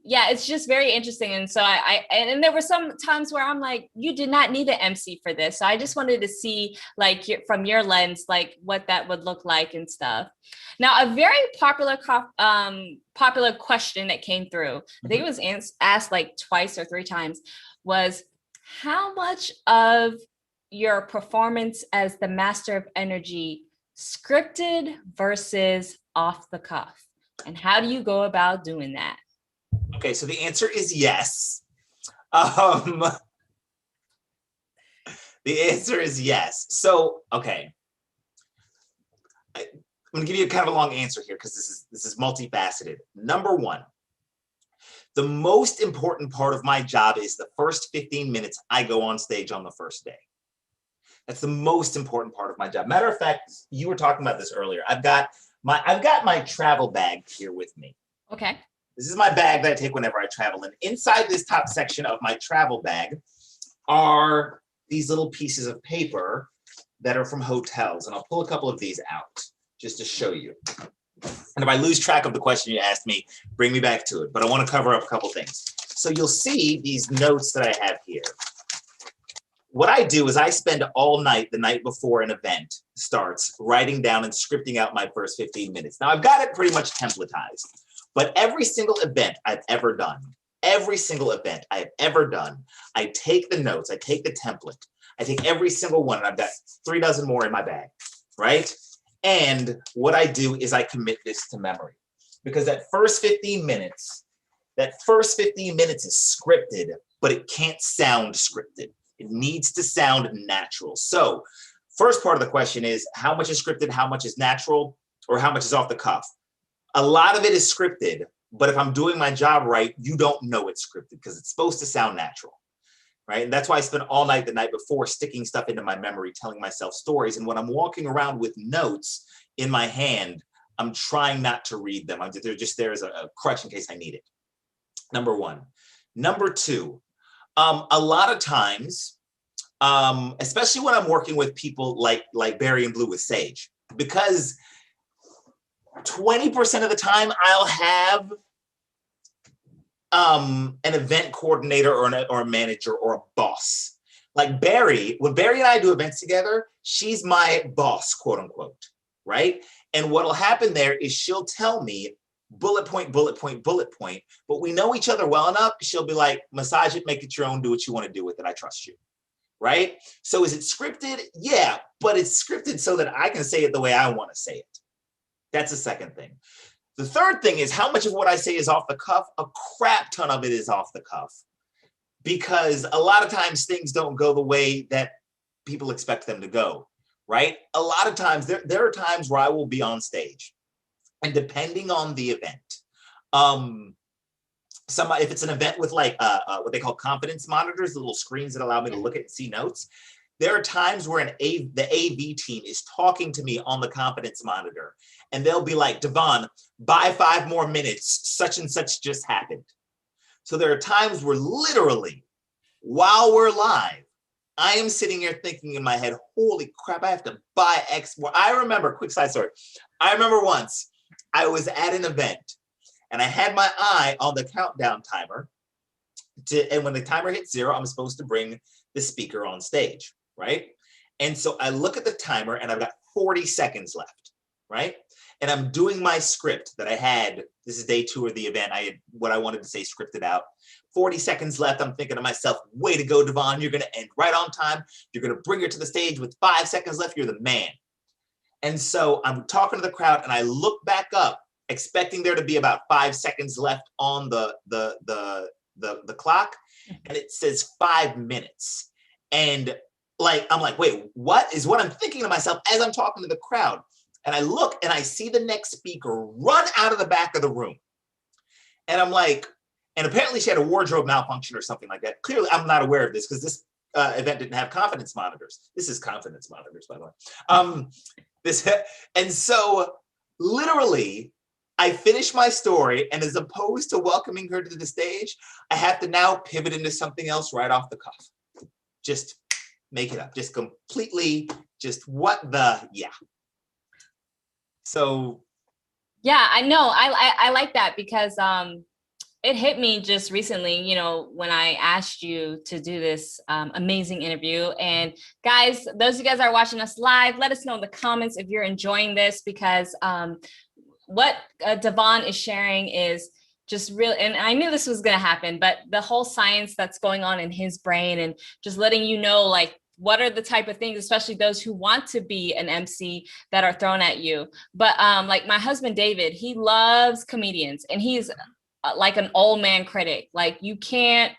yeah, it's just very interesting. And so and there were some times where I'm like, you did not need an MC for this. So I just wanted to see like from your lens, like what that would look like and stuff. Now, a very popular question that came through, I think it was asked like twice or 3 times, was how much of your performance as the master of energy scripted versus off the cuff? And how do you go about doing that? Okay, so the answer is yes. The answer is yes. So, okay. I'm gonna give you kind of a long answer here because this is multifaceted. Number one, the most important part of my job is the first 15 minutes I go on stage on the first day. That's the most important part of my job. Matter of fact, you were talking about this earlier. I've got my travel bag here with me. Okay. This is my bag that I take whenever I travel. And inside this top section of my travel bag are these little pieces of paper that are from hotels. And I'll pull a couple of these out just to show you. And if I lose track of the question you asked me, bring me back to it. But I want to cover up a couple things. So you'll see these notes that I have here. What I do is I spend all night, the night before an event starts, writing down and scripting out my first 15 minutes. Now, I've got it pretty much templatized, but every single event I've ever done, I take the notes, I take the template, I take every single one, and I've got 3 dozen more in my bag, right? And what I do is I commit this to memory because that first 15 minutes is scripted, but it can't sound scripted. It needs to sound natural. So first part of the question is how much is scripted, how much is natural, or how much is off the cuff? A lot of it is scripted, but if I'm doing my job right, you don't know it's scripted because it's supposed to sound natural, right? And that's why I spend all night the night before sticking stuff into my memory, telling myself stories. And when I'm walking around with notes in my hand, I'm trying not to read them. They're just there as a crutch in case I need it. Number one. Number two, a lot of times, especially when I'm working with people like Barry and Blue with Sage, because 20% of the time I'll have an event coordinator or a manager or a boss. Like Barry, when Barry and I do events together, she's my boss, quote unquote, right? And what'll happen there is she'll tell me bullet point, bullet point, bullet point, but we know each other well enough. She'll be like, massage it, make it your own, do what you want to do with it. I trust you, right? So is it scripted? Yeah, but it's scripted so that I can say it the way I want to say it. That's the second thing. The third thing is how much of what I say is off the cuff? A crap ton of it is off the cuff because a lot of times things don't go the way that people expect them to go, right? A lot of times, there are times where I will be on stage and depending on the event, if it's an event with like what they call confidence monitors, the little screens that allow me to look at and see notes, there are times where the AV team is talking to me on the confidence monitor and they'll be like, Devon, buy 5 more minutes, such and such just happened. So there are times where literally while we're live, I am sitting here thinking in my head, holy crap, I have to buy X more. I remember, quick side story. I remember once I was at an event and I had my eye on the countdown timer. And when the timer hits 0, I'm supposed to bring the speaker on stage, right? And so I look at the timer and I've got 40 seconds left, right? And I'm doing my script that I had. This is day 2 of the event. I had what I wanted to say scripted out. 40 seconds left. I'm thinking to myself, way to go, Devon. You're going to end right on time. You're going to bring her to the stage with 5 seconds left. You're the man. And so I'm talking to the crowd and I look back up, expecting there to be about 5 seconds left on the clock. And it says 5 minutes. And I'm like, wait, what is what I'm thinking to myself as I'm talking to the crowd? And I look and I see the next speaker run out of the back of the room. And I'm like, and apparently she had a wardrobe malfunction or something like that. Clearly, I'm not aware of this because this event didn't have confidence monitors. This is confidence monitors, by the way. And so literally, I finish my story, and as opposed to welcoming her to the stage, I have to now pivot into something else right off the cuff. Just make it up. Just completely, just what the, yeah. So. Yeah, I know. I like that because it hit me just recently, you know, when I asked you to do this amazing interview. And guys, those of you guys that are watching us live, let us know in the comments if you're enjoying this, because what Devon is sharing is just real. And I knew this was going to happen, but the whole science that's going on in his brain and just letting you know, like, what are the type of things, especially those who want to be an MC, that are thrown at you. But like my husband, David, he loves comedians and he's like an old man critic. Like you can't,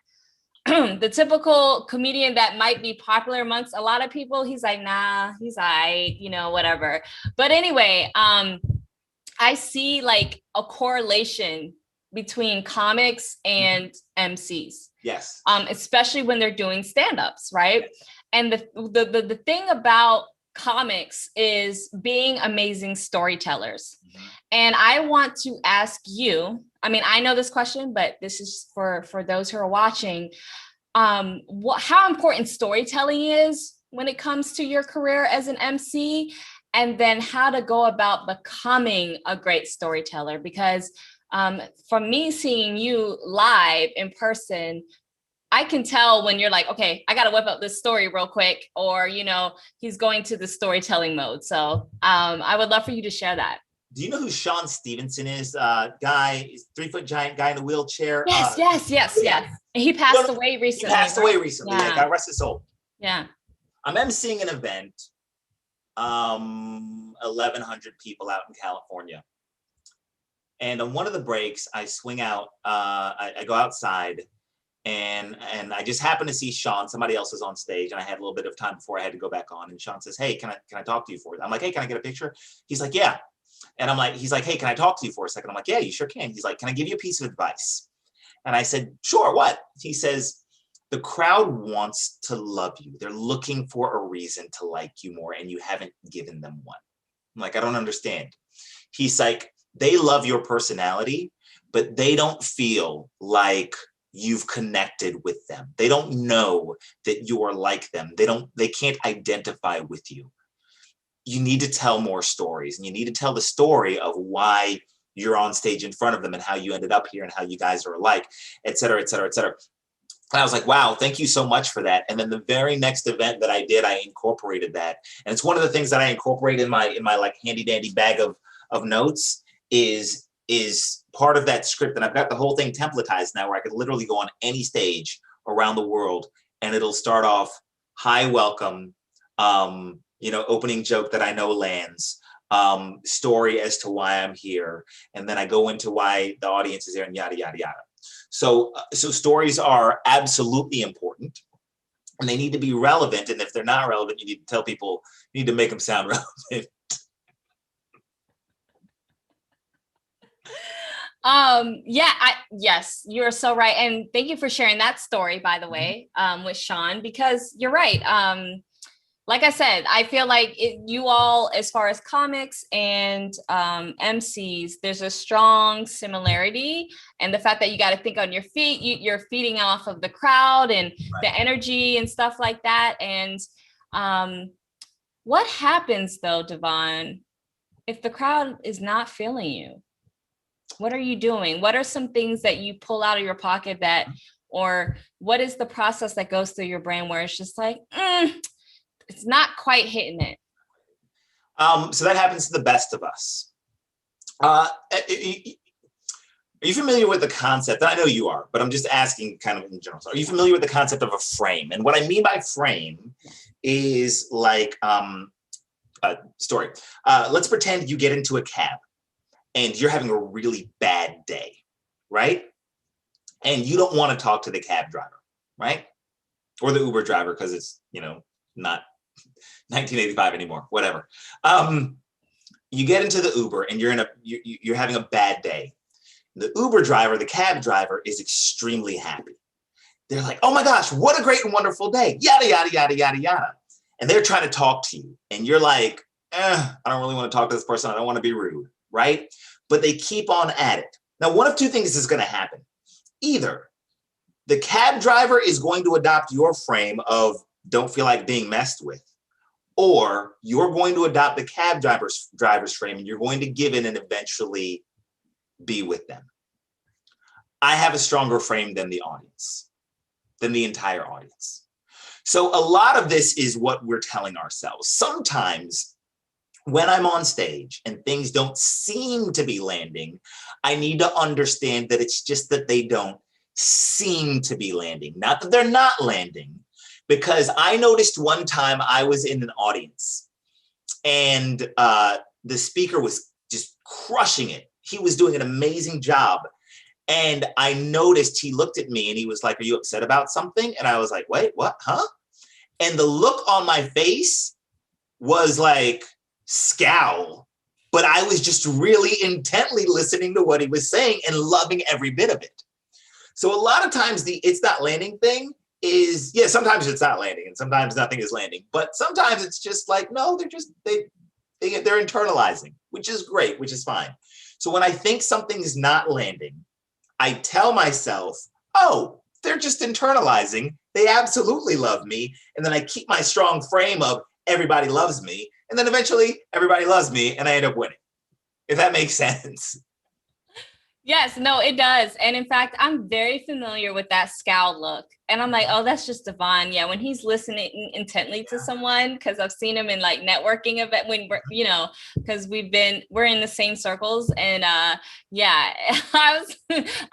the typical comedian that might be popular amongst a lot of people, he's like, nah, he's all right, you know, whatever. But anyway, I see like a correlation between comics and MCs. Yes. Especially when they're doing stand-ups, right? Yes. And the thing about comics is being amazing storytellers. Mm-hmm. And I want to ask you, I mean, I know this question, but this is for those who are watching, how important storytelling is when it comes to your career as an MC, and then how to go about becoming a great storyteller. Because from me seeing you live in person, I can tell when you're like, okay, I got to whip up this story real quick, or, you know, he's going to the storytelling mode. So I would love for you to share that. Do you know who Sean Stevenson is? Guy, 3-foot giant guy in a wheelchair. Yes. He passed away recently. He passed away recently. Yeah. God rest his soul. Yeah. I'm emceeing an event, 1,100 people out in California. And on one of the breaks, I swing out, I go outside, and I just happened to see Sean. Somebody else is on stage, and I had a little bit of time before I had to go back on. And Sean says, "Hey, can I talk to you for it?" I'm like, "Hey, can I get a picture?" He's like, "Yeah." And he's like, "Hey, can I talk to you for a second?" I'm like, "Yeah, you sure can." He's like, "Can I give you a piece of advice?" And I said, "Sure, what?" He says, "The crowd wants to love you. They're looking for a reason to like you more, and you haven't given them one." I'm like, "I don't understand." He's like, "They love your personality, but they don't feel like you've connected with them. They don't know that you are like them. They can't identify with you. You need to tell more stories, and you need to tell the story of why you're on stage in front of them and how you ended up here and how you guys are alike, et cetera, et cetera, et cetera." And I was like, wow, thank you so much for that. And then the very next event that I did, I incorporated that. And it's one of the things that I incorporate in my like handy dandy bag of notes is part of that script. And I've got the whole thing templatized now where I could literally go on any stage around the world and it'll start off, "Hi, welcome, opening joke that I know lands, story as to why I'm here." And then I go into why the audience is there and yada, yada, yada. So stories are absolutely important and they need to be relevant. And if they're not relevant, you need to tell people, you need to make them sound relevant. Yes, you're so right. And thank you for sharing that story, by the way, with Sean, because you're right. like I said, I feel like you all, as far as comics and MCs, there's a strong similarity. And the fact that you got to think on your feet, you're feeding off of the crowd and the energy and stuff like that. And what happens though, Devon, if the crowd is not feeling you? What are you doing? What are some things that you pull out of your pocket that, or what is the process that goes through your brain where it's just like, it's not quite hitting it? So that happens to the best of us. Are you familiar with the concept? And I know you are, but I'm just asking kind of in general. So are you familiar with the concept of a frame? And what I mean by frame is like a story. Let's pretend you get into a cab and you're having a really bad day, right? And you don't want to talk to the cab driver, right? Or the Uber driver, because it's, not 1985 anymore, whatever. You get into the Uber and you're having a bad day. The Uber driver, the cab driver, is extremely happy. They're like, oh my gosh, what a great and wonderful day, yada, yada, yada, yada, yada. And they're trying to talk to you. And you're like, I don't really want to talk to this person. I don't want to be rude, right? But they keep on at it. Now, one of two things is going to happen. Either the cab driver is going to adopt your frame of don't feel like being messed with, or you're going to adopt the cab driver's frame and you're going to give in and eventually be with them. I have a stronger frame than the audience, than the entire audience. So a lot of this is what we're telling ourselves. Sometimes when I'm on stage and things don't seem to be landing, I need to understand that it's just that they don't seem to be landing, not that they're not landing. Because I noticed one time I was in an audience and the speaker was just crushing it. He was doing an amazing job. And I noticed he looked at me and he was like, are you upset about something? And I was like, wait, what, huh? And the look on my face was like scowl, but I was just really intently listening to what he was saying and loving every bit of it. So a lot of times the it's not landing thing is, yeah, sometimes it's not landing and sometimes nothing is landing, but sometimes it's just like, no, they're internalizing, which is great, which is fine. So when I think something's not landing, I tell myself, oh, they're just internalizing. They absolutely love me. And then I keep my strong frame of everybody loves me. And then eventually everybody loves me and I end up winning, if that makes sense. Yes, no, it does. And in fact, I'm very familiar with that scowl look. And I'm like, oh, that's just Devon. Yeah, when he's listening intently to someone, because I've seen him in like networking event when we're, because we're in the same circles. And yeah,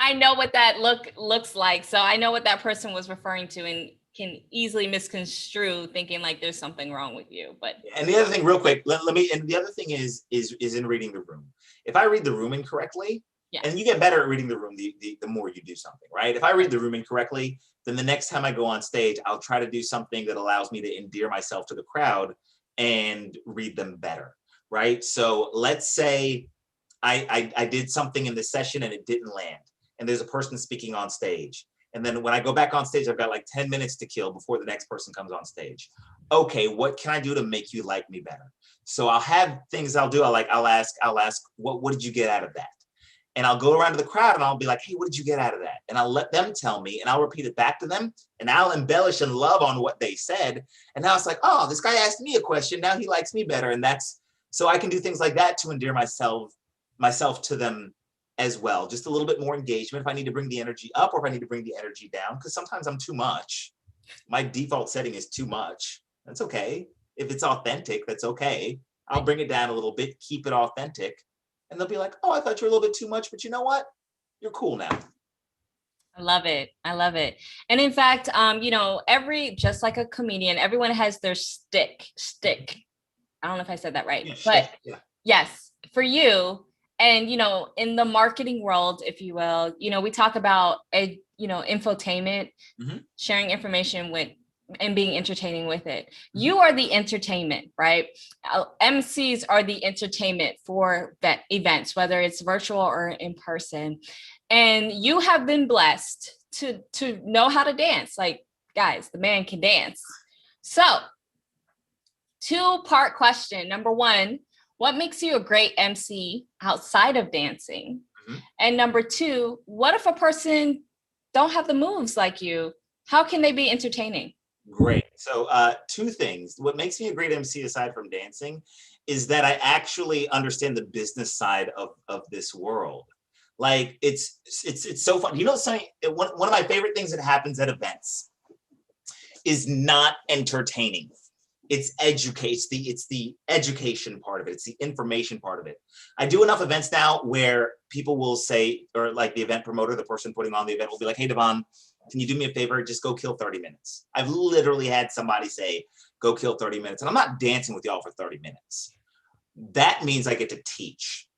I know what that looks like. So I know what that person was referring to and can easily misconstrue thinking like there's something wrong with you. But and the other thing, real quick, and the other thing is in reading the room. If I read the room incorrectly, and you get better at reading the room the more you do something, right? If I read the room incorrectly, then the next time I go on stage, I'll try to do something that allows me to endear myself to the crowd and read them better, right? So let's say I did something in the session and it didn't land, and there's a person speaking on stage. And then when I go back on stage, I've got like 10 minutes to kill before the next person comes on stage. Okay, what can I do to make you like me better? So I'll have things I'll do. I'll ask, what did you get out of that? And I'll go around to the crowd and I'll be like, hey, what did you get out of that? And I'll let them tell me and I'll repeat it back to them and I'll embellish and love on what they said. And now it's like, oh, this guy asked me a question. Now he likes me better. And so I can do things like that to endear myself to them as well. Just a little bit more engagement if I need to bring the energy up or if I need to bring the energy down, because sometimes I'm too much. My default setting is too much. That's okay. If it's authentic, that's okay. I'll bring it down a little bit, keep it authentic. And they'll be like, oh, I thought you were a little bit too much, but you know what? You're cool now. I love it. I love it. And in fact, just like a comedian, everyone has their stick. I don't know if I said that right, but yes, for you. And, in the marketing world, if you will, we talk about infotainment, sharing information and being entertaining with it. You are the entertainment, right? MCs are the entertainment for that events, whether it's virtual or in person. And you have been blessed to know how to dance. Like, guys, the man can dance. So Two-part question. Number one, what makes you a great MC outside of dancing? Mm-hmm. And number two, what if a person don't have the moves like you? How can they be entertaining? Great. So two things. What makes me a great MC aside from dancing is that I actually understand the business side of this world. Like it's so fun. You know, something, one of my favorite things that happens at events is not entertaining. It's the education part of it. It's the information part of it. I do enough events now where people will say, or like the event promoter, the person putting on the event will be like, hey, Devon, can you do me a favor? Just go kill 30 minutes. I've literally had somebody say, go kill 30 minutes. And I'm not dancing with y'all for 30 minutes. That means I get to teach.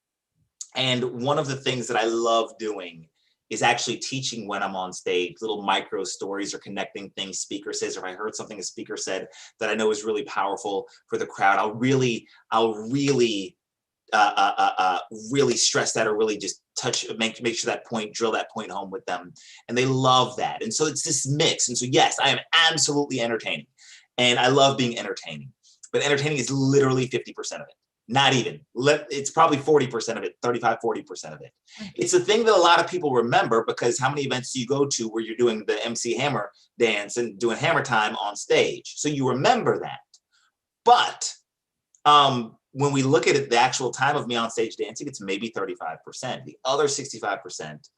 And one of the things that I love doing is actually teaching when I'm on stage, little micro stories or connecting things speaker says, or if I heard something a speaker said that I know is really powerful for the crowd, I'll really stress that, or really just make sure that point, drill that point home with them. And they love that. And so it's this mix. And so, yes, I am absolutely entertaining and I love being entertaining, but entertaining is literally 50% of it. Not even. It's probably 40% of it, 35, 40% of it. It's a thing that a lot of people remember, because how many events do you go to where you're doing the MC hammer dance and doing hammer time on stage? So you remember that. But when we look at it, the actual time of me on stage dancing, it's maybe 35%. The other 65%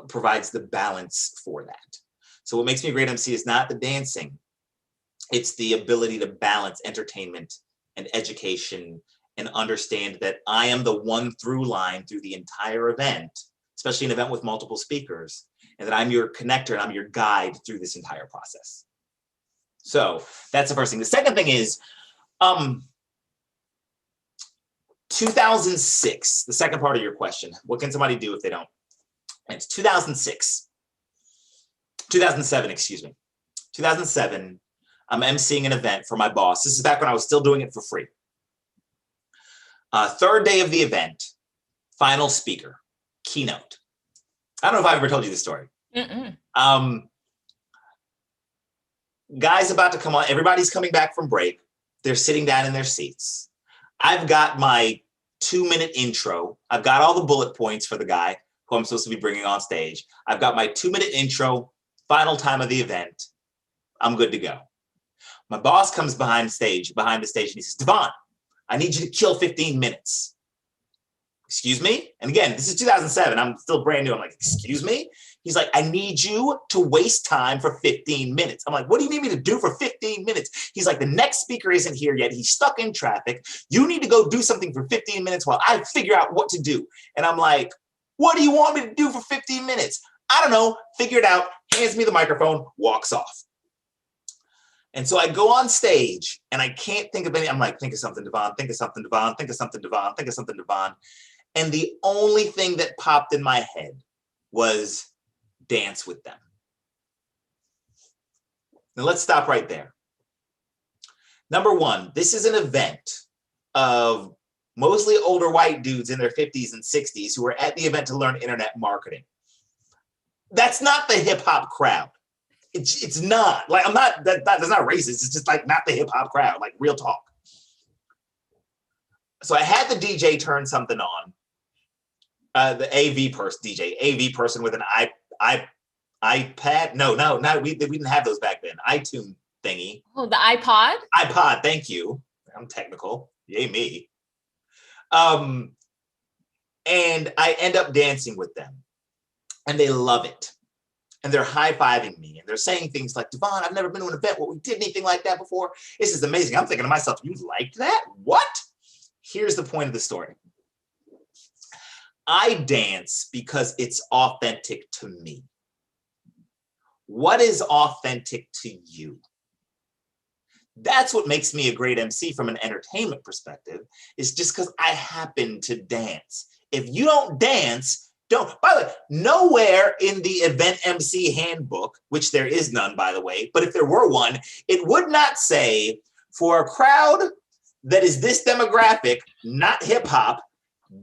provides the balance for that. So what makes me a great MC is not the dancing. It's the ability to balance entertainment and education and understand that I am the one through line through the entire event, especially an event with multiple speakers, and that I'm your connector and I'm your guide through this entire process. So that's the first thing. The second thing is 2006, the second part of your question. What can somebody do if they don't? It's 2007, excuse me. 2007, I'm emceeing an event for my boss. This is back when I was still doing it for free. Third day of the event, final speaker, keynote. I don't know if I've ever told you this story. Guys about to come on, everybody's coming back from break. They're sitting down in their seats. I've got my 2-minute intro. I've got all the bullet points for the guy who I'm supposed to be bringing on stage. I've got my 2-minute intro, final time of the event. I'm good to go. My boss comes behind the stage, and he says, Devon, I need you to kill 15 minutes. Excuse me? And again, this is 2007. I'm still brand new. I'm like, excuse me? He's like, I need you to waste time for 15 minutes. I'm like, what do you need me to do for 15 minutes? He's like, the next speaker isn't here yet. He's stuck in traffic. You need to go do something for 15 minutes while I figure out what to do. And I'm like, what do you want me to do for 15 minutes? I don't know. Figure it out. Hands me the microphone, walks off. And so I go on stage and I can't think of any. I'm like, think of something, Devon, think of something, Devon, think of something, Devon, think of something, Devon. And the only thing that popped in my head was dance with them. Now let's stop right there. Number one, this is an event of mostly older white dudes in their 50s and 60s who are at the event to learn internet marketing. That's not the hip hop crowd. It's not. Like, I'm not, that's not racist. It's just like not the hip hop crowd, like real talk. So I had the DJ turn something on. The AV person with an iPad. No, we didn't have those back then. iTunes thingy. Oh, the iPod? iPod, thank you. I'm technical. Yay me. And I end up dancing with them. And they love it. And they're high-fiving me. And they're saying things like, Devon, I've never been to an event where we did anything like that before. This is amazing. I'm thinking to myself, you liked that? What? Here's the point of the story. I dance because it's authentic to me. What is authentic to you? That's what makes me a great MC from an entertainment perspective, is just because I happen to dance. If you don't dance, don't. By the way, nowhere in the event MC handbook, which there is none, by the way, but if there were one, it would not say, for a crowd that is this demographic, not hip hop,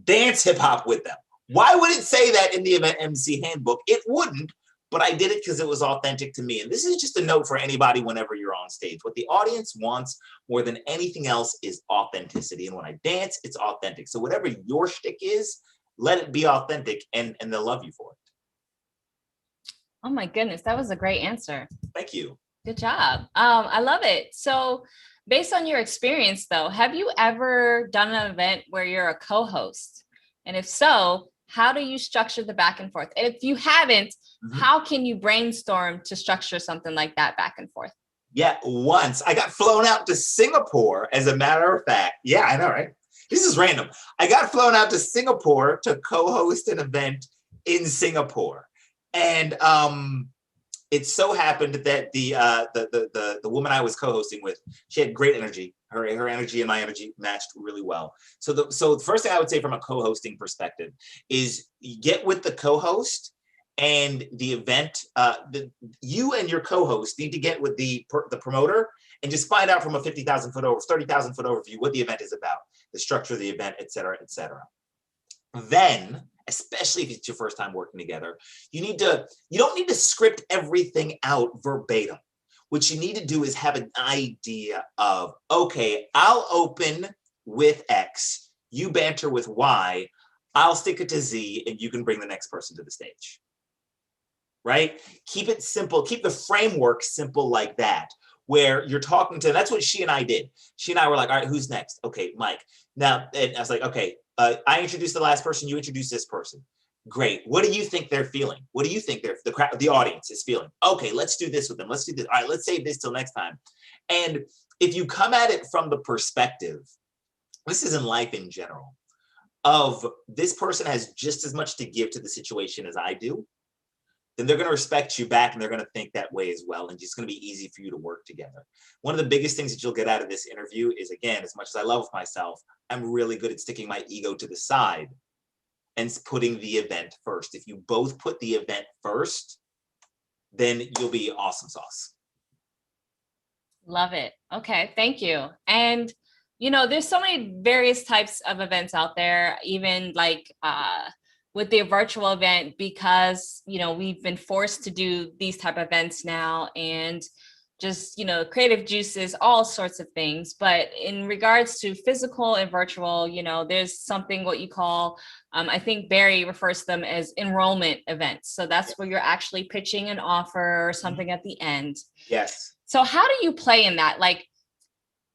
dance hip hop with them. Why would it say that in the event MC handbook? It wouldn't, but I did it because it was authentic to me. And this is just a note for anybody whenever you're on stage. What the audience wants more than anything else is authenticity. And when I dance, it's authentic. So whatever your shtick is, let it be authentic, and they'll love you for it. Oh my goodness, that was a great answer. Thank you. Good job. I love it. So based on your experience though, have you ever done an event where you're a co-host? And if so, how do you structure the back and forth? And if you haven't, how can you brainstorm to structure something like that back and forth? Yeah, once I got flown out to Singapore, as a matter of fact. Yeah, I know, right? This is random. I got flown out to Singapore to co-host an event in Singapore. And it so happened that the woman I was co-hosting with, she had great energy. Her energy and my energy matched really well. So the first thing I would say from a co-hosting perspective is you get with the co-host, and the event, you and your co-host need to get with the promoter and just find out from a 30,000 foot overview what the event is about, the structure of the event, et cetera, et cetera. Then, especially if it's your first time working together, you don't need to script everything out verbatim. What you need to do is have an idea of, okay, I'll open with X, you banter with Y, I'll stick it to Z, and you can bring the next person to the stage. Right? Keep it simple. Keep the framework simple like that, where you're talking to, that's what she and I did. She and I were like, all right, who's next? Okay, Mike. Now, and I was like, okay, I introduced the last person, you introduce this person. Great. What do you think they're feeling? What do you think the audience is feeling? Okay, let's do this with them. Let's do this. All right, let's save this till next time. And if you come at it from the perspective, this is in life in general, of this person has just as much to give to the situation as I do, then they're going to respect you back, and they're going to think that way as well. And it's going to be easy for you to work together. One of the biggest things that you'll get out of this interview is, again, as much as I love myself, I'm really good at sticking my ego to the side and putting the event first. If you both put the event first, then you'll be awesome sauce. Love it. Okay, thank you. And there's so many various types of events out there, even like with the virtual event, because we've been forced to do these type of events now, and just creative juices, all sorts of things. But in regards to physical and virtual, there's something what you call, I think Barry refers to them as enrollment events. So that's where you're actually pitching an offer or something at the end. Yes. So how do you play in that? Like,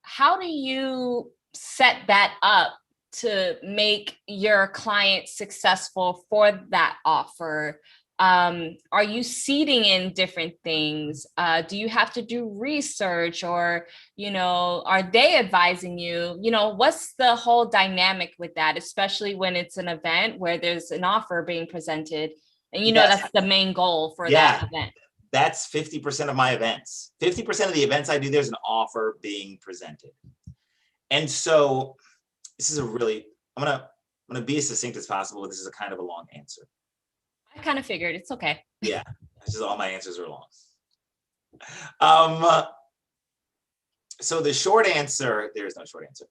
how do you set that up to make your client successful for that offer? Are you seeding in different things? Do you have to do research, or, are they advising you? What's the whole dynamic with that, especially when it's an event where there's an offer being presented, and that's the main goal for that event. That's 50% of my events. 50% of the events I do, there's an offer being presented. And so this is I'm gonna be as succinct as possible. This is a kind of a long answer. I kind of figured. It's okay. Yeah, it's just all my answers are long. So the short answer, there is no short answer,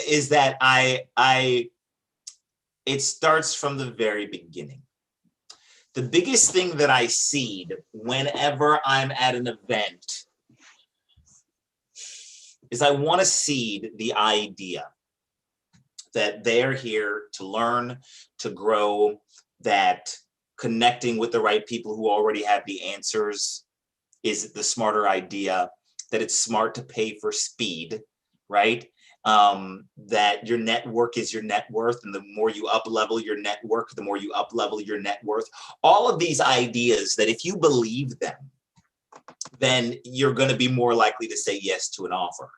is that it starts from the very beginning. The biggest thing that I seed whenever I'm at an event is I want to seed the idea that they're here to learn, to grow, that connecting with the right people who already have the answers is the smarter idea, that it's smart to pay for speed, right? That your network is your net worth, and the more you up level your network, the more you up level your net worth. All of these ideas that if you believe them, then you're going to be more likely to say yes to an offer,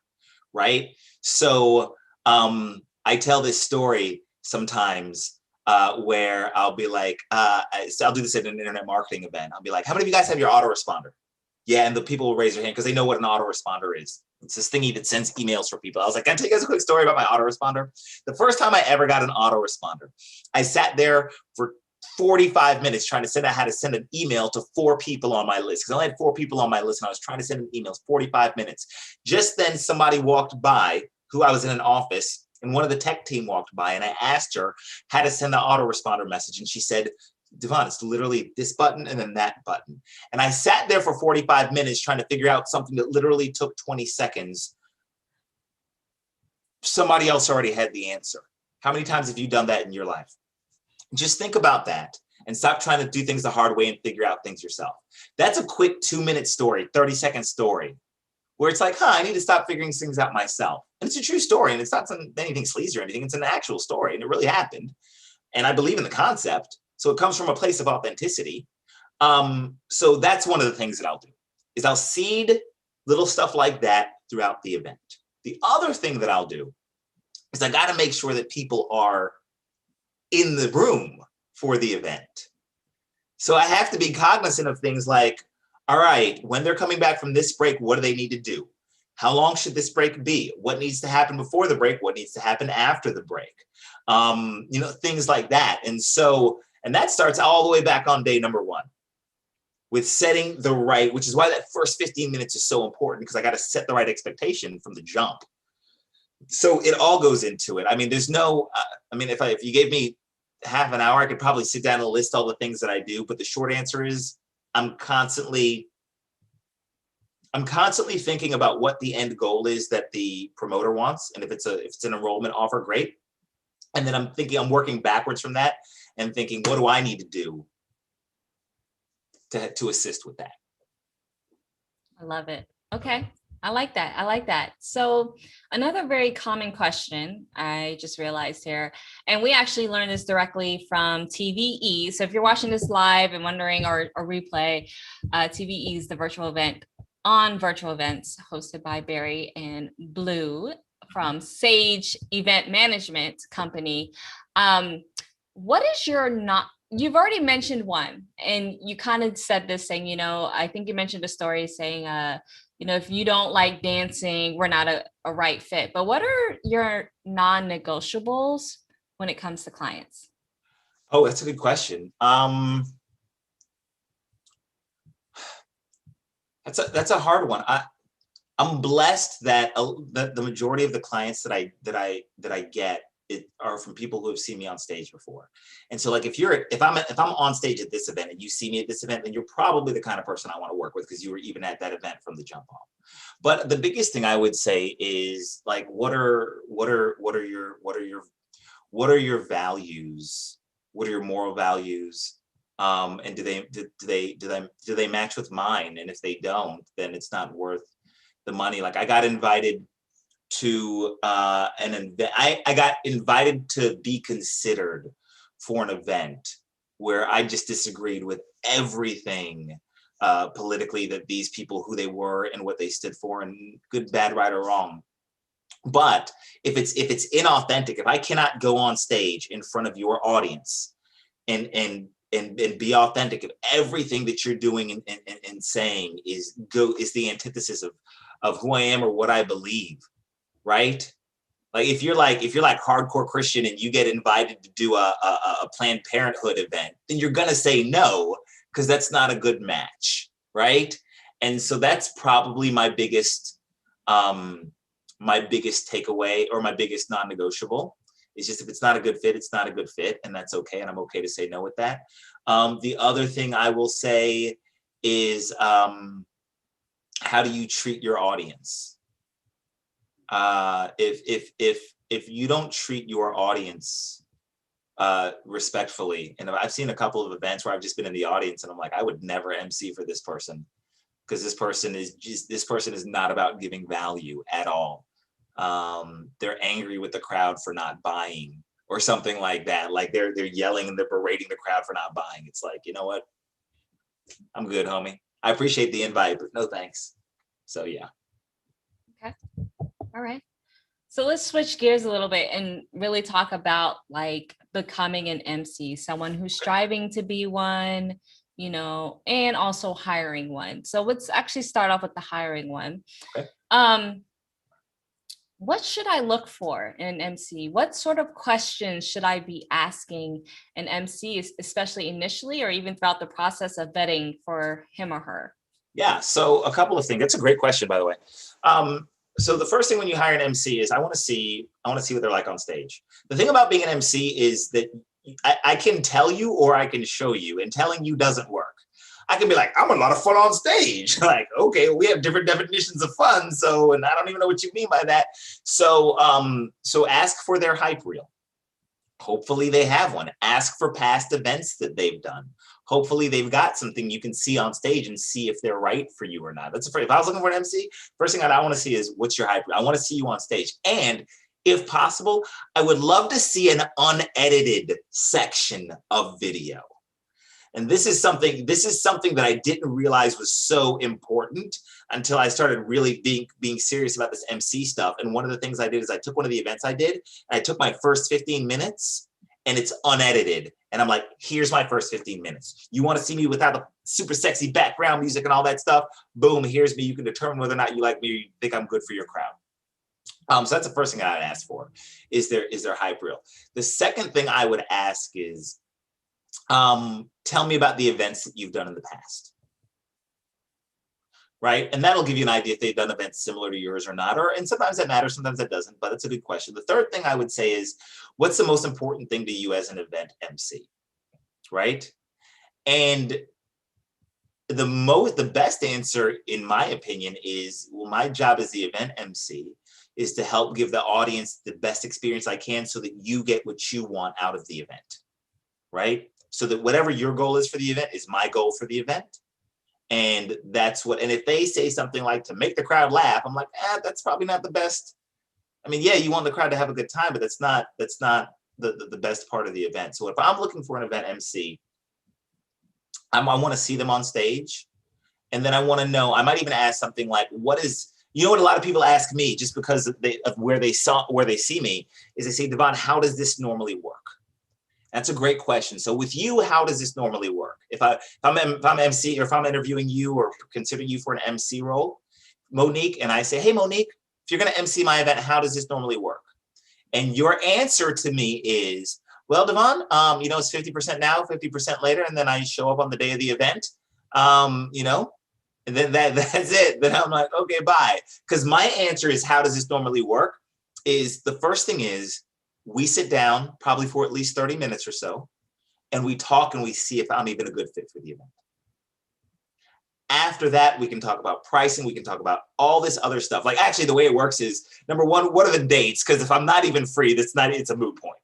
right? So I tell this story sometimes where I'll be like, so I'll do this at an internet marketing event. I'll be like, how many of you guys have your autoresponder? Yeah, and the people will raise their hand because they know what an autoresponder is. It's this thingy that sends emails for people. I was like, can I tell you guys a quick story about my autoresponder? The first time I ever got an autoresponder, I sat there for 45 minutes trying to send out how to send an email to 4 people on my list, because I only had 4 people on my list, and I was trying to send emails 45 minutes. Just then somebody walked by who I was in an office, and one of the tech team walked by, and I asked her how to send the autoresponder message, and she said, Devon, it's literally this button and then that button. And I sat there for 45 minutes trying to figure out something that literally took 20 seconds. Somebody else already had the answer. How many times have you done that in your life? Just think about that and stop trying to do things the hard way and figure out things yourself. That's a quick 2-minute story, 30-second story, where it's like, I need to stop figuring things out myself. And it's a true story, and it's not anything sleazy or anything. It's an actual story, and it really happened. And I believe in the concept, so it comes from a place of authenticity. So that's one of the things that I'll do, is I'll seed little stuff like that throughout the event. The other thing that I'll do is I got to make sure that people are in the room for the event. So I have to be cognizant of things like, all right, when they're coming back from this break, what do they need to do? How long should this break be? What needs to happen before the break? What needs to happen after the break? Things like that. And that starts all the way back on day number 1 with setting the right, which is why that first 15 minutes is so important, because I got to set the right expectation from the jump. So it all goes into it. I mean, there's no, if you gave me half an hour, I could probably sit down and list all the things that I do. But the short answer is I'm constantly thinking about what the end goal is that the promoter wants. And if it's an enrollment offer, great. And then I'm working backwards from that and thinking, what do I need to do to assist with that? I love it. Okay. I like that. So another very common question I just realized here, and we actually learned this directly from TVE. So if you're watching this live and wondering, or replay, TVE is the virtual event on virtual events hosted by Barry and Blue from Sage Event Management Company. What is you've already mentioned one, and you kind of said this saying, I think you mentioned a story saying, if you don't like dancing, we're not a right fit. But what are your non-negotiables when it comes to clients? Oh, that's a good question. That's a hard one. I'm blessed that the majority of the clients that I get are from people who have seen me on stage before. And so, like, if I'm on stage at this event and you see me at this event, then you're probably the kind of person I want to work with, because you were even at that event from the jump off. But the biggest thing I would say is, like, what are your values? What are your moral values? And do they match with mine? And if they don't, then it's not worth the money. Like, I got invited to an event. I got invited to be considered for an event where I just disagreed with everything politically that these people, who they were and what they stood for, and good, bad, right, or wrong. But if it's inauthentic, if I cannot go on stage in front of your audience and be authentic, if everything that you're doing and saying is the antithesis of who I am or what I believe, right? Like, if you're like hardcore Christian and you get invited to do a Planned Parenthood event, then you're gonna say no, because that's not a good match, right? And so that's probably my biggest takeaway, or my biggest non-negotiable. It's just, if it's not a good fit, it's not a good fit, and that's okay, and I'm okay to say no with that. The other thing I will say is, how do you treat your audience? If you don't treat your audience respectfully, and I've seen a couple of events where I've just been in the audience and I'm like, I would never MC for this person, because this person is not about giving value at all. They're angry with the crowd for not buying, or something like that. Like, they're yelling and they're berating the crowd for not buying. It's like, you know what? I'm good, homie. I appreciate the invite, but no thanks. So yeah. Okay. All right. So let's switch gears a little bit and really talk about, like, becoming an MC, someone who's striving to be one, and also hiring one. So let's actually start off with the hiring one. Okay. What should I look for in an MC? What sort of questions should I be asking an MC, especially initially, or even throughout the process of vetting for him or her? Yeah, so a couple of things. That's a great question, by the way. So the first thing when you hire an MC is, I want to see what they're like on stage. The thing about being an MC is that I can tell you or I can show you, and telling you doesn't work. I can be like, I'm a lot of fun on stage. Like, okay, we have different definitions of fun. So, and I don't even know what you mean by that. So, so ask for their hype reel. Hopefully they have one. Ask for past events that they've done. Hopefully they've got something you can see on stage and see if they're right for you or not. That's a, if I was looking for an MC, first thing I want to see is what's your hype reel? I want to see you on stage. And if possible, I would love to see an unedited section of video. And this is something that I didn't realize was so important until I started really being serious about this MC stuff. And one of the things I did is I took one of the events I did, and I took my first 15 minutes and it's unedited. And I'm like, here's my first 15 minutes. You want to see me without the super sexy background music and all that stuff? Boom, here's me. You can determine whether or not you like me or you think I'm good for your crowd. So that's the first thing I would ask for, is their hype reel. The second thing I would ask is, tell me about the events that you've done in the past, right? And that'll give you an idea if they've done events similar to yours or not, and sometimes that matters, sometimes that doesn't, but it's a good question. The third thing I would say is, what's the most important thing to you as an event MC, right? And the best answer, in my opinion, is, well, my job as the event MC is to help give the audience the best experience I can so that you get what you want out of the event, right? So that whatever your goal is for the event is my goal for the event. And that's what, and if they say something like to make the crowd laugh, I'm like, that's probably not the best. I mean, yeah, you want the crowd to have a good time, but that's not the best part of the event. So if I'm looking for an event MC, I want to see them on stage. And then I want to know, I might even ask something like, what a lot of people ask me, just because of where they see me, is they say, Devon, how does this normally work? That's a great question. So with you, how does this normally work? If I'm MC, or if I'm interviewing you or considering you for an MC role, Monique, and I say, hey, Monique, if you're going to MC my event, how does this normally work? And your answer to me is, well, Devon, it's 50% now, 50% later, and then I show up on the day of the event, and then that's it. Then I'm like, okay, bye. Because my answer is, how does this normally work? Is the first thing is, we sit down probably for at least 30 minutes or so, and we talk and we see if I'm even a good fit for the event. After that, we can talk about pricing. We can talk about all this other stuff. Like, actually, the way it works is, number one, what are the dates? Because if I'm not even free, it's a moot point.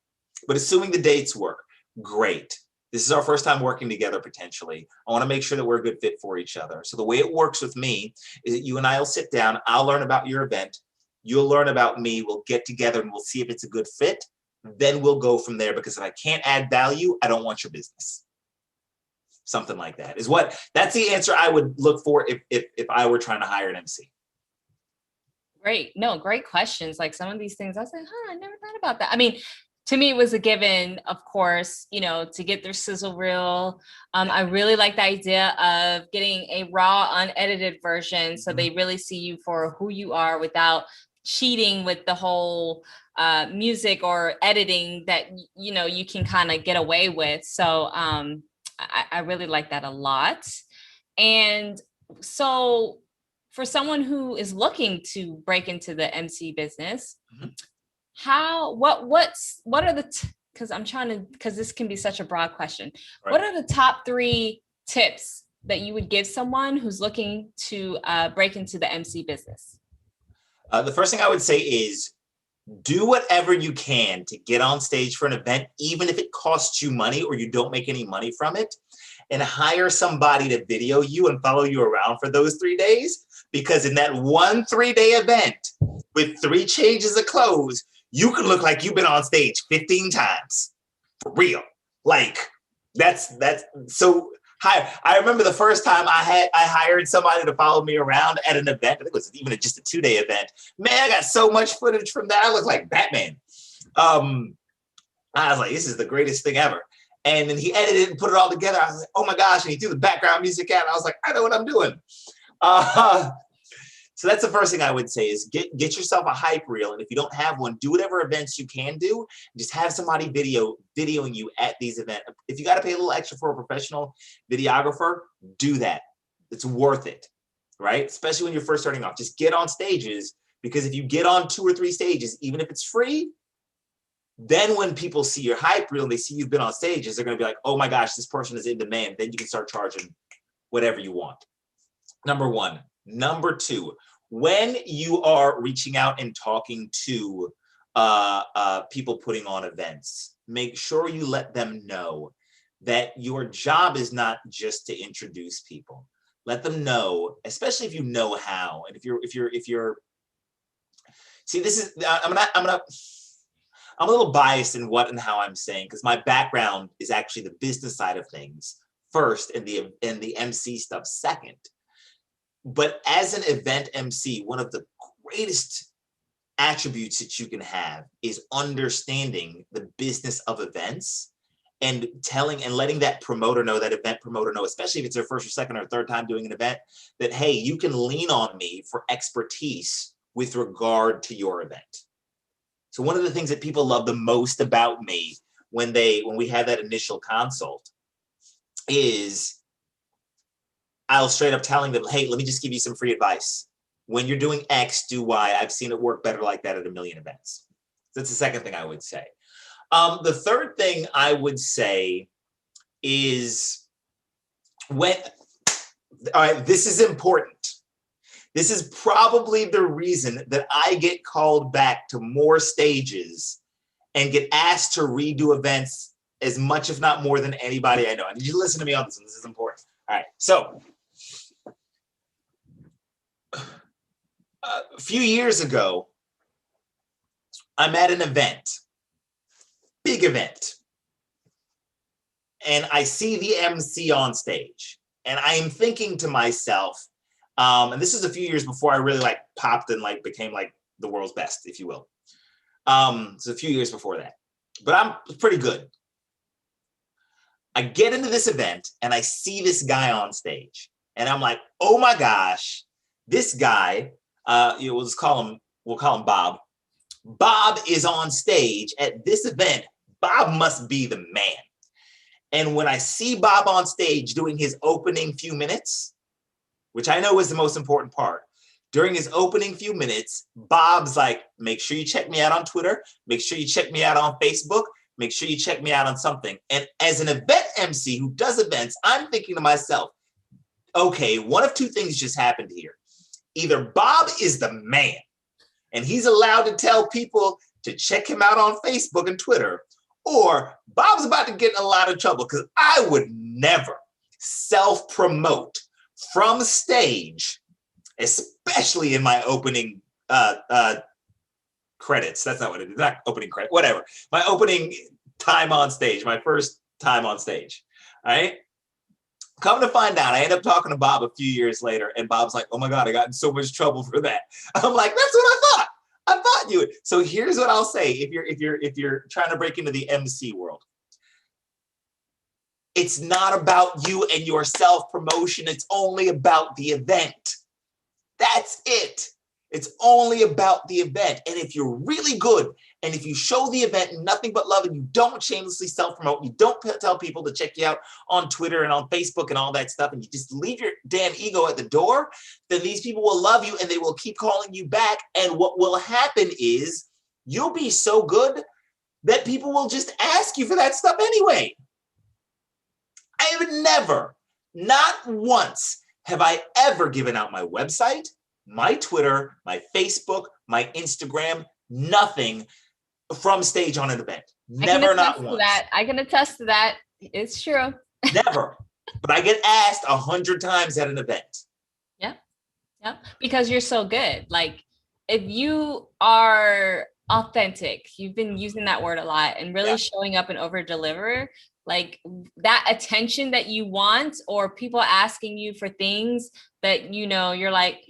But assuming the dates work, great. This is our first time working together, potentially. I want to make sure that we're a good fit for each other. So the way it works with me is that you and I will sit down. I'll learn about your event. You'll learn about me. We'll get together and we'll see if it's a good fit. Then we'll go from there, because if I can't add value, I don't want your business. Something like that that's the answer I would look for if I were trying to hire an MC. Great. No, great questions. Like, some of these things I was like, I never thought about that. I mean, to me, it was a given, of course, to get their sizzle reel. I really like the idea of getting a raw, unedited version, so they really see you for who you are without cheating with the whole music or editing that, you can kind of get away with. So I really like that a lot. And so for someone who is looking to break into the MC business, what are the, because this can be such a broad question. Right. What are the top 3 tips that you would give someone who's looking to break into the MC business? The first thing I would say is, do whatever you can to get on stage for an event, even if it costs you money or you don't make any money from it, and hire somebody to video you and follow you around for those 3 days. Because in that one 3-day event with 3 changes of clothes, you can look like you've been on stage 15 times. For real. Like, that's so high. I remember the first time I hired somebody to follow me around at an event. I think it was even just a 2-day event. Man, I got so much footage from that. I looked like Batman. I was like, this is the greatest thing ever. And then he edited it and put it all together. I was like, oh my gosh. And he threw the background music out. I was like, I know what I'm doing. So that's the first thing I would say is get yourself a hype reel. And if you don't have one, do whatever events you can do. Just have somebody videoing you at these events. If you got to pay a little extra for a professional videographer, do that. It's worth it, right? Especially when you're first starting off. Just get on stages, because if you get on 2 or 3 stages, even if it's free, Then when people see your hype reel and they see you've been on stages, they're going to be like, oh my gosh, this person is in demand. Then you can start charging whatever you want. Number one. Number two, when you are reaching out and talking to people putting on events, make sure you let them know that your job is not just to introduce people. Let them know, especially if you know how, and if you're. See, this is I'm a little biased in what and how I'm saying, because my background is actually the business side of things first, and the MC stuff second. But as an event MC, one of the greatest attributes that you can have is understanding the business of events and telling and letting that promoter know, that event promoter know, especially if it's their first or second or third time doing an event, that, hey, you can lean on me for expertise with regard to your event. So one of the things that people love the most about me when we have that initial consult is I'll straight up telling them, hey, let me just give you some free advice. When you're doing X, do Y. I've seen it work better like that at a million events. That's the second thing I would say. The third thing I would say is all right, this is important. This is probably the reason that I get called back to more stages and get asked to redo events as much, if not more, than anybody I know. I need you to listen to me on this one. This is important. All right. So a few years ago, I'm at an event, big event, and I see the MC on stage, and I am thinking to myself, and this is a few years before I really popped and became the world's best, if you will. It's a few years before that, but I'm pretty good. I get into this event and I see this guy on stage, and I'm like, oh my gosh, this guy, we'll call him Bob. Bob is on stage at this event. Bob must be the man. And when I see Bob on stage doing his opening few minutes, which I know is the most important part, during his opening few minutes, Bob's like, make sure you check me out on Twitter. Make sure you check me out on Facebook. Make sure you check me out on something. And as an event MC who does events, I'm thinking to myself, okay, one of two things just happened here. Either Bob is the man and he's allowed to tell people to check him out on Facebook and Twitter, or Bob's about to get in a lot of trouble, because I would never self-promote from stage, especially in my opening credits. That's not what it is. Not opening credit, whatever. My opening time on stage, my first time on stage. All right. Come to find out, I end up talking to Bob a few years later, and Bob's like, oh my God, I got in so much trouble for that. I'm like, that's what I thought. I thought you would. So here's what I'll say if you're trying to break into the MC world. It's not about you and your self-promotion. It's only about the event. That's it. It's only about the event. And if you're really good, and if you show the event nothing but love, and you don't shamelessly self-promote, you don't tell people to check you out on Twitter and on Facebook and all that stuff, and you just leave your damn ego at the door, then these people will love you and they will keep calling you back. And what will happen is you'll be so good that people will just ask you for that stuff anyway. I have never, not once, have I ever given out my website, my Twitter, my Facebook, my Instagram, nothing from stage on an event. Never, not once. I can attest to that. It's true. Never. But I get asked 100 times at an event. Yeah. Yeah. Because you're so good. Like, if you are authentic, you've been using that word a lot, and really showing up and over deliver, like that attention that you want, or people asking you for things that, you're like,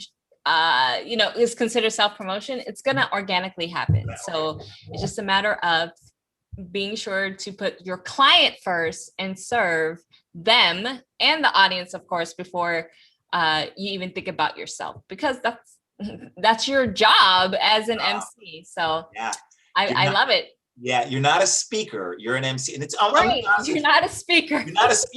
is considered self-promotion, it's going to organically happen. So it's just a matter of being sure to put your client first and serve them and the audience, of course, before you even think about yourself, because that's your job as an MC. So I love it. Yeah, you're not a speaker. You're an MC, and it's right. You're not a speaker. You're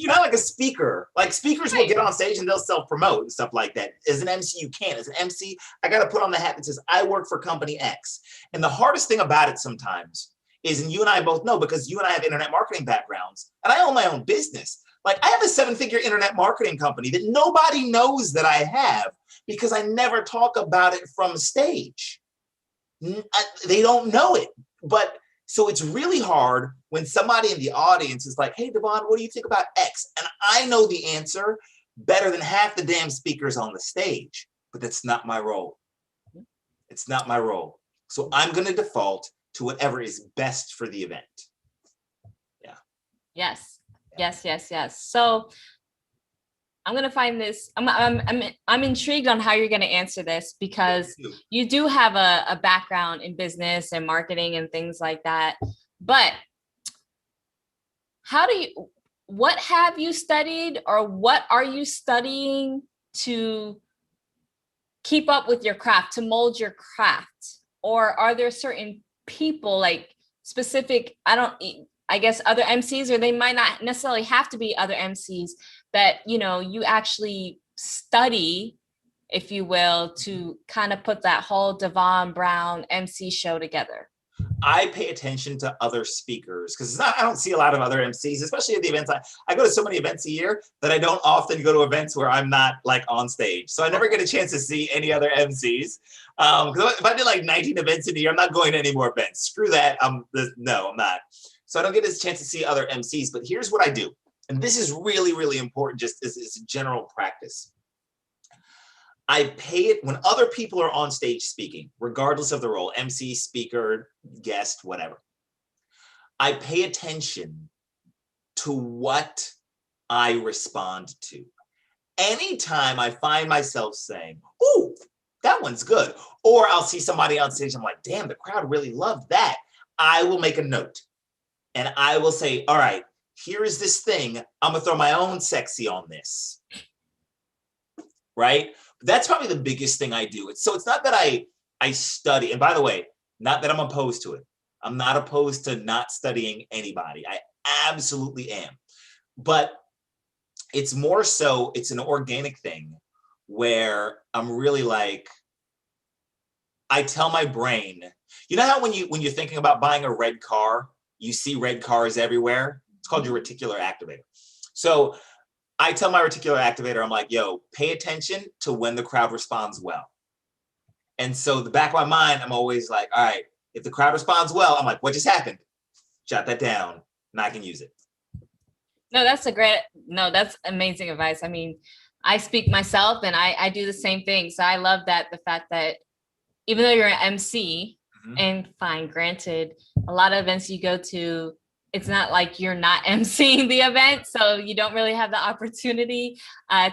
not like a speaker. Like, speakers will get on stage and they'll self-promote and stuff like that. As an MC, you can't. As an MC, I got to put on the hat that says I work for company X. And the hardest thing about it sometimes is, and you and I both know because you and I have internet marketing backgrounds, and I own my own business. Like I have a 7-figure internet marketing company that nobody knows that I have because I never talk about it from stage. They don't know it. But so it's really hard when somebody in the audience is like, hey, Devon, what do you think about X? And I know the answer better than half the damn speakers on the stage, but that's not my role. It's not my role. So I'm going to default to whatever is best for the event. Yeah. Yes. Yes, yes, yes. So I'm gonna find this. I'm intrigued on how you're gonna answer this because you do have a background in business and marketing and things like that. But what have you studied, or what are you studying to keep up with your craft, to mold your craft? Or are there certain people, like specific, I guess other MCs, or they might not necessarily have to be other MCs that, you actually study, if you will, to kind of put that whole Devon Brown MC show together? I pay attention to other speakers because I don't see a lot of other MCs, especially at the events. I go to so many events a year that I don't often go to events where I'm not like on stage. So I never get a chance to see any other MCs. Because if I did like 19 events in a year, I'm not going to any more events. Screw that. No, I'm not. So I don't get a chance to see other MCs. But here's what I do. And this is really, really important just as a general practice. I pay it when other people are on stage speaking, regardless of the role, MC, speaker, guest, whatever. I pay attention to what I respond to. Anytime I find myself saying, ooh, that one's good, or I'll see somebody on stage, I'm like, damn, the crowd really loved that. I will make a note and I will say, all right, here is this thing. I'm gonna throw my own sexy on this, right? That's probably the biggest thing I do. So it's not that I study, and by the way, not that I'm opposed to it. I'm not opposed to not studying anybody. I absolutely am. But it's more so, it's an organic thing where I'm really like, I tell my brain, you know how when you're thinking about buying a red car, you see red cars everywhere? It's called your reticular activator. So I tell my reticular activator, I'm like, yo, pay attention to when the crowd responds well. And so the back of my mind, I'm always like, all right, if the crowd responds well, I'm like, what just happened? Jot that down and I can use it. No, that's amazing advice. I mean, I speak myself and I do the same thing. So I love that, the fact that even though you're an MC, and fine, granted, a lot of events you go to, it's not like you're not emceeing the event, so you don't really have the opportunity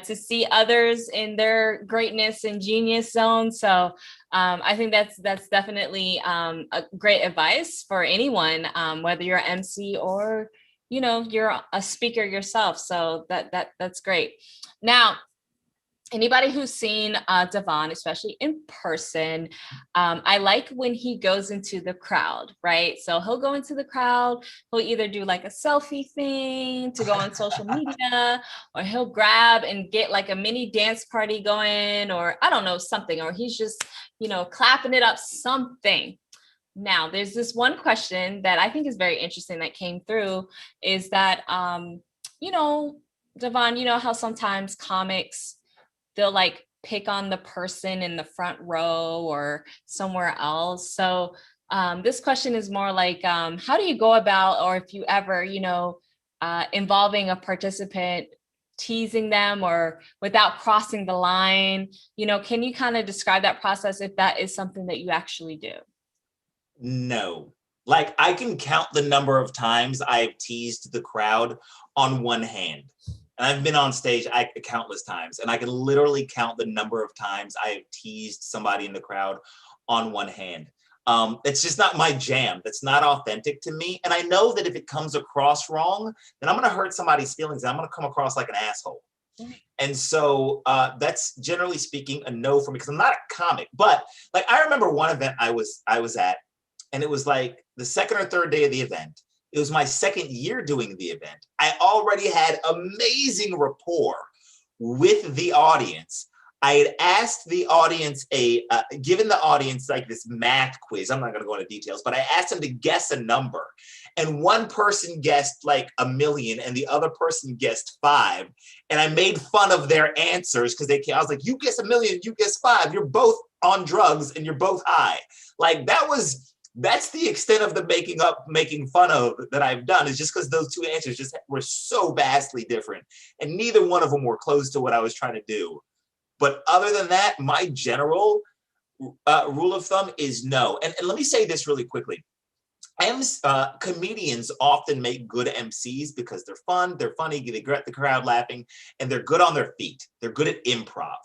to see others in their greatness and genius zone. So I think that's definitely a great advice for anyone, whether you're an MC or you're a speaker yourself. So that's great. Now, anybody who's seen Devon, especially in person, I like when he goes into the crowd, right? So he'll go into the crowd, he'll either do like a selfie thing to go on social media, or he'll grab and get like a mini dance party going, or I don't know, something, or he's just, clapping it up, something. Now, there's this one question that I think is very interesting that came through, is that, Devon, how sometimes comics, they'll like pick on the person in the front row or somewhere else. So this question is more like, how do you go about, or if you ever, involving a participant, teasing them or without crossing the line, can you kind of describe that process if that is something that you actually do? No. Like I can count the number of times I've teased the crowd on one hand. And I've been on stage countless times, and I can literally count the number of times I have teased somebody in the crowd on one hand. It's just not my jam. That's not authentic to me. And I know that if it comes across wrong, then I'm going to hurt somebody's feelings. I'm going to come across like an asshole. And so that's generally speaking a no for me, because I'm not a comic. But like I remember one event I was at, and it was like the second or third day of the event. It was my second year doing the event. I already had amazing rapport with the audience. I had asked the audience given the audience like this math quiz. I'm not going to go into details, but I asked them to guess a number. And one person guessed like 1 million and the other person guessed 5. And I made fun of their answers because I was like, you guess 1 million, you guess 5. You're both on drugs and you're both high. Like that's the extent of the making fun of that I've done, is just because those two answers just were so vastly different. And neither one of them were close to what I was trying to do. But other than that, my general rule of thumb is no. And let me say this really quickly. Comedians often make good MCs because they're fun, they're funny, they get the crowd laughing, and they're good on their feet. They're good at improv,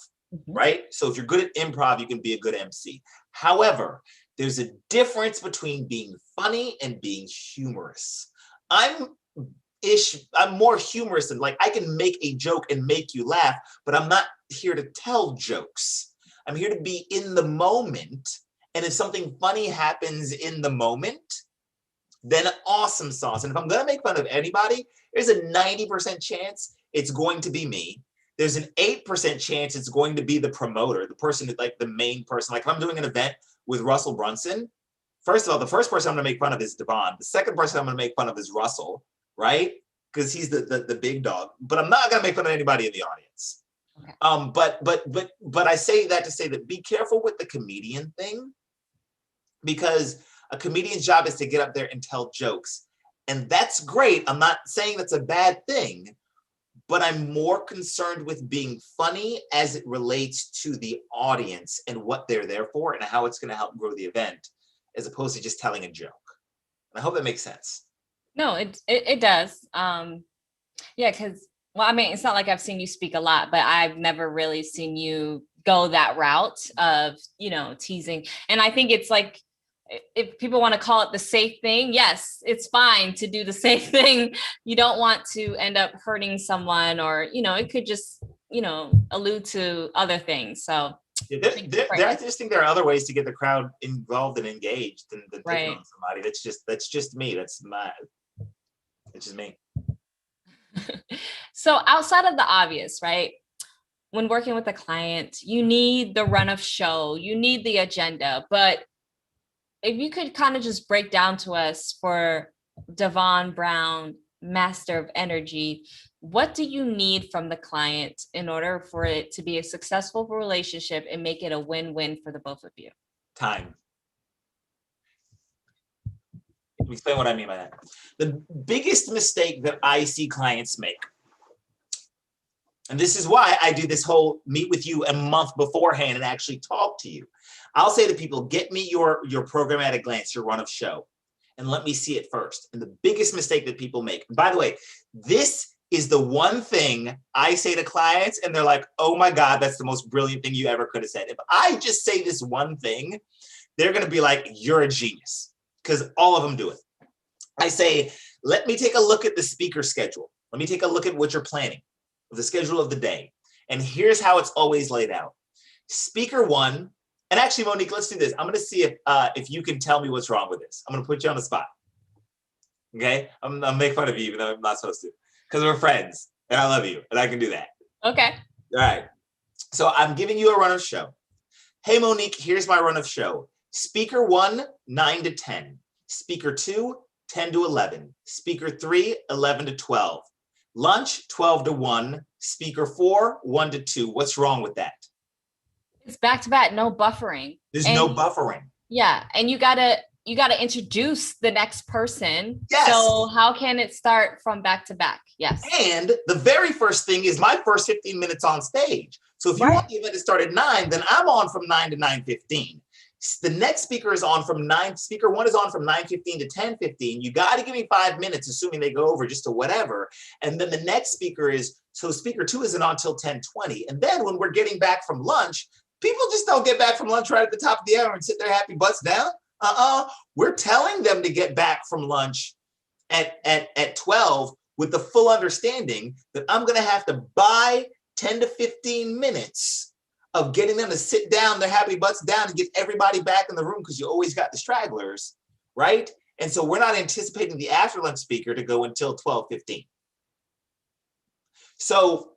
right? So if you're good at improv, you can be a good MC. However, there's a difference between being funny and being humorous. I'm more humorous than, like, I can make a joke and make you laugh, but I'm not here to tell jokes. I'm here to be in the moment. And if something funny happens in the moment, then awesome sauce. And if I'm going to make fun of anybody, there's a 90% chance it's going to be me. There's an 8% chance it's going to be the promoter, the person, like the main person. Like if I'm doing an event with Russell Brunson, first of all, the first person I'm going to make fun of is Devon. The second person I'm going to make fun of is Russell, right? Because he's the big dog. But I'm not going to make fun of anybody in the audience. Okay. But I say that to say that be careful with the comedian thing, because a comedian's job is to get up there and tell jokes. And that's great. I'm not saying that's a bad thing, but I'm more concerned with being funny as it relates to the audience and what they're there for and how it's going to help grow the event, as opposed to just telling a joke. And I hope that makes sense. No, it does. Yeah, because, well, I mean, it's not like I've seen you speak a lot, but I've never really seen you go that route of, teasing. And I think it's like, if people want to call it the safe thing, yes, it's fine to do the safe thing. You don't want to end up hurting someone, or, it could just, allude to other things. So I just think there are other ways to get the crowd involved and engaged than picking on somebody. That's just me. It's just me. So outside of the obvious, right? When working with a client, you need the run of show, you need the agenda, but if you could kind of just break down to us for Devon Brown, Master of Energy, what do you need from the client in order for it to be a successful relationship and make it a win-win for the both of you? Time. Let me explain what I mean by that. The biggest mistake that I see clients make, and this is why I do this whole meet with you a month beforehand and actually talk to you. I'll say to people, get me your program at a glance, your run of show, and let me see it first. And the biggest mistake that people make, and by the way, this is the one thing I say to clients, and they're like, oh my God, that's the most brilliant thing you ever could have said. If I just say this one thing, they're going to be like, you're a genius, because all of them do it. I say, let me take a look at the speaker schedule. Let me take a look at what you're planning, the schedule of the day. And here's how it's always laid out. Speaker 1, and actually, Monique, let's do this. I'm going to see if you can tell me what's wrong with this. I'm going to put you on the spot. Okay? I'm make fun of you, even though I'm not supposed to, because we're friends, and I love you, and I can do that. Okay. All right. So I'm giving you a run of show. Hey, Monique, here's my run of show. Speaker 1, 9 to 10. Speaker 2, 10 to 11. Speaker 3, 11 to 12. Lunch, 12 to 1. Speaker 4, 1 to 2. What's wrong with that? It's back to back, no buffering. There's no buffering. Yeah, and you gotta introduce the next person. Yes. So how can it start from back to back? Yes. And the very first thing is my first 15 minutes on stage. So if you want the event to start at 9, then I'm on from 9 to 9:15. The next speaker is on from 9. Speaker 1 is on from 9:15 to 10:15. You got to give me 5 minutes, assuming they go over just to whatever. And then the next speaker is, so speaker 2 isn't on until 10:20. And then when we're getting back from lunch, people just don't get back from lunch right at the top of the hour and sit their happy butts down. We're telling them to get back from lunch at 12 with the full understanding that I'm going to have to buy 10 to 15 minutes of getting them to sit down, their happy butts down, and get everybody back in the room, because you always got the stragglers, right? And so we're not anticipating the after lunch speaker to go until 12:15. So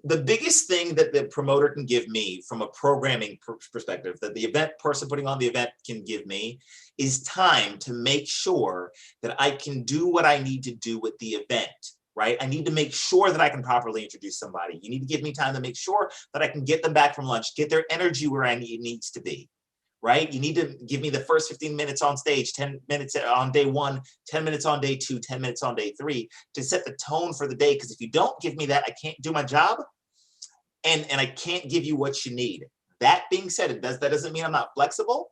the biggest thing that the promoter can give me from a programming perspective, that the event person putting on the event can give me, is time to make sure that I can do what I need to do with the event, right? I need to make sure that I can properly introduce somebody. You need to give me time to make sure that I can get them back from lunch, get their energy where it needs to be, right? You need to give me the first 15 minutes on stage, 10 minutes on day 1, 10 minutes on day 2, 10 minutes on day 3 to set the tone for the day. Because if you don't give me that, I can't do my job, and I can't give you what you need. That being said, that doesn't mean I'm not flexible.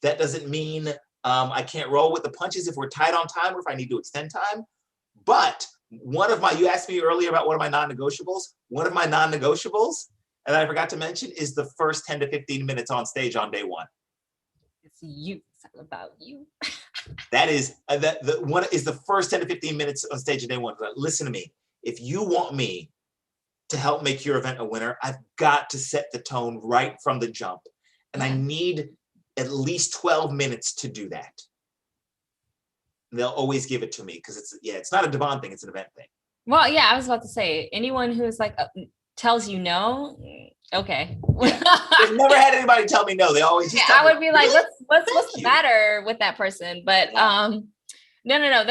That doesn't mean I can't roll with the punches if we're tight on time or if I need to extend time. But you asked me earlier about one of my non-negotiables. One of my non-negotiables, and I forgot to mention, is the first 10 to 15 minutes on stage on day 1. It's you. It's all about you. That is the one is the first 10 to 15 minutes on stage on day 1. But listen to me. If you want me to help make your event a winner, I've got to set the tone right from the jump. And I need at least 12 minutes to do that. And they'll always give it to me because it's not a Devon thing, it's an event thing. Well, yeah, I was about to say, anyone who's like tells you no, okay. Yeah. I've never had anybody tell me no. They always just tell I would be like, really? what's the matter with that person? But no,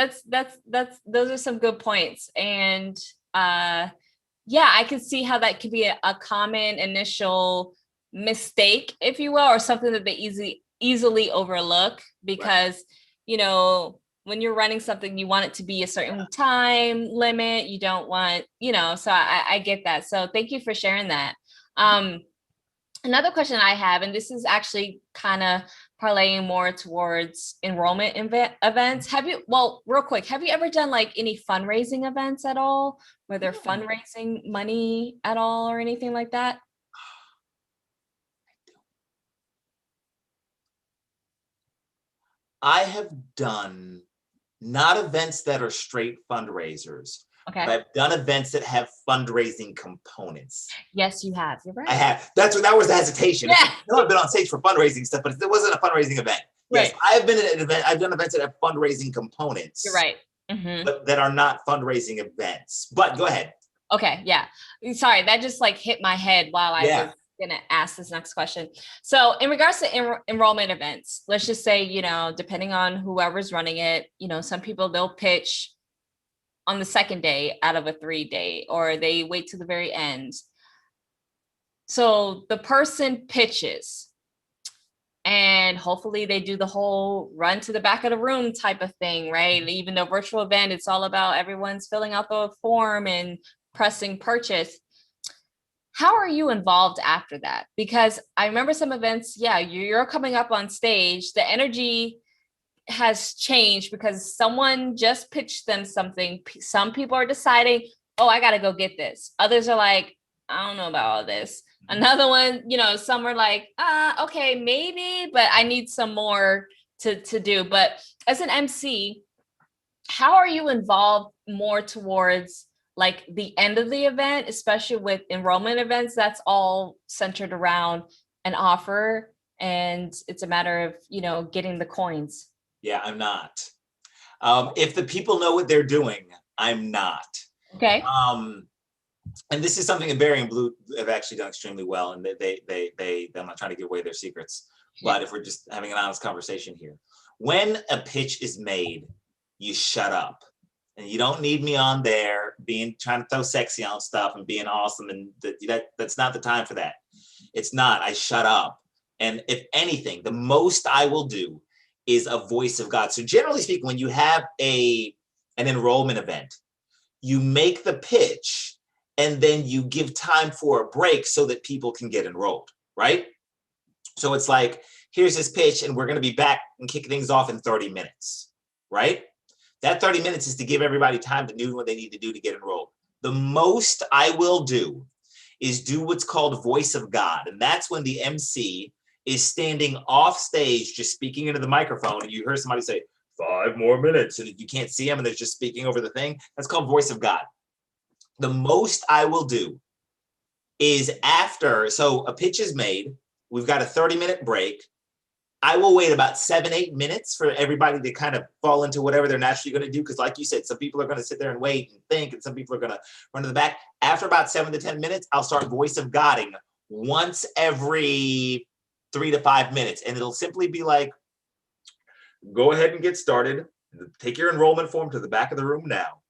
those are some good points. And yeah, I can see how that could be a common initial mistake, if you will, or something that they easily overlook because, you know, when you're running something, you want it to be a certain time limit. You don't want, so I get that. So thank you for sharing that. Another question I have, and this is actually kind of parlaying more towards enrollment events. Real quick, have you ever done like any fundraising events at all, where they're fundraising money at all or anything like that? I have done not events that are straight fundraisers. Okay. But I've done events that have fundraising components. Yes, you have. You're right. I have. That was the hesitation. Yeah. I've been on stage for fundraising stuff, but it wasn't a fundraising event. Right. Yes, I've been at an event. I've done events that have fundraising components. You're right. Mm-hmm. But that are not fundraising events. But go ahead. Okay. Yeah. Sorry, that just like hit my head while I was gonna ask this next question. So in regards to enrollment events, let's just say, depending on whoever's running it, some people, they'll pitch on the second day out of a 3-day, or they wait to the very end. So the person pitches and hopefully they do the whole run to the back of the room type of thing, right? Even though virtual event, it's all about everyone's filling out the form and pressing purchase. How are you involved after that? Because I remember some events, you're coming up on stage, the energy has changed because someone just pitched them something. Some people are deciding, oh, I got to go get this. Others are like, I don't know about all this. Another one, some are like, okay, maybe, but I need some more to do. But as an MC, how are you involved more towards like the end of the event, especially with enrollment events? That's all centered around an offer, and it's a matter of, getting the coins. Yeah, I'm not. If the people know what they're doing, I'm not. Okay. And this is something that Barry and Blue have actually done extremely well, and I'm not trying to give away their secrets, but if we're just having an honest conversation here, when a pitch is made, you shut up, and you don't need me on there trying to throw sexy on stuff and being awesome, and that's not the time for that. It's not. I shut up, and if anything, the most I will do is a voice of God. So generally speaking, when you have an enrollment event, you make the pitch and then you give time for a break so that people can get enrolled, right? So it's like, here's this pitch and we're going to be back and kick things off in 30 minutes, right? That 30 minutes is to give everybody time to do what they need to do to get enrolled. The most I will do is do what's called voice of God. And that's when the MC is standing off stage, just speaking into the microphone, and you hear somebody say, 5 more minutes, and you can't see them, and they're just speaking over the thing. That's called voice of God. The most I will do is so a pitch is made, we've got a 30-minute break, I will wait about 7-8 minutes for everybody to kind of fall into whatever they're naturally going to do. Because like you said, some people are going to sit there and wait and think, and some people are going to run to the back. After about 7 to 10 minutes, I'll start voice of Godding once every 3 to 5 minutes. And it'll simply be like, go ahead and get started. Take your enrollment form to the back of the room now.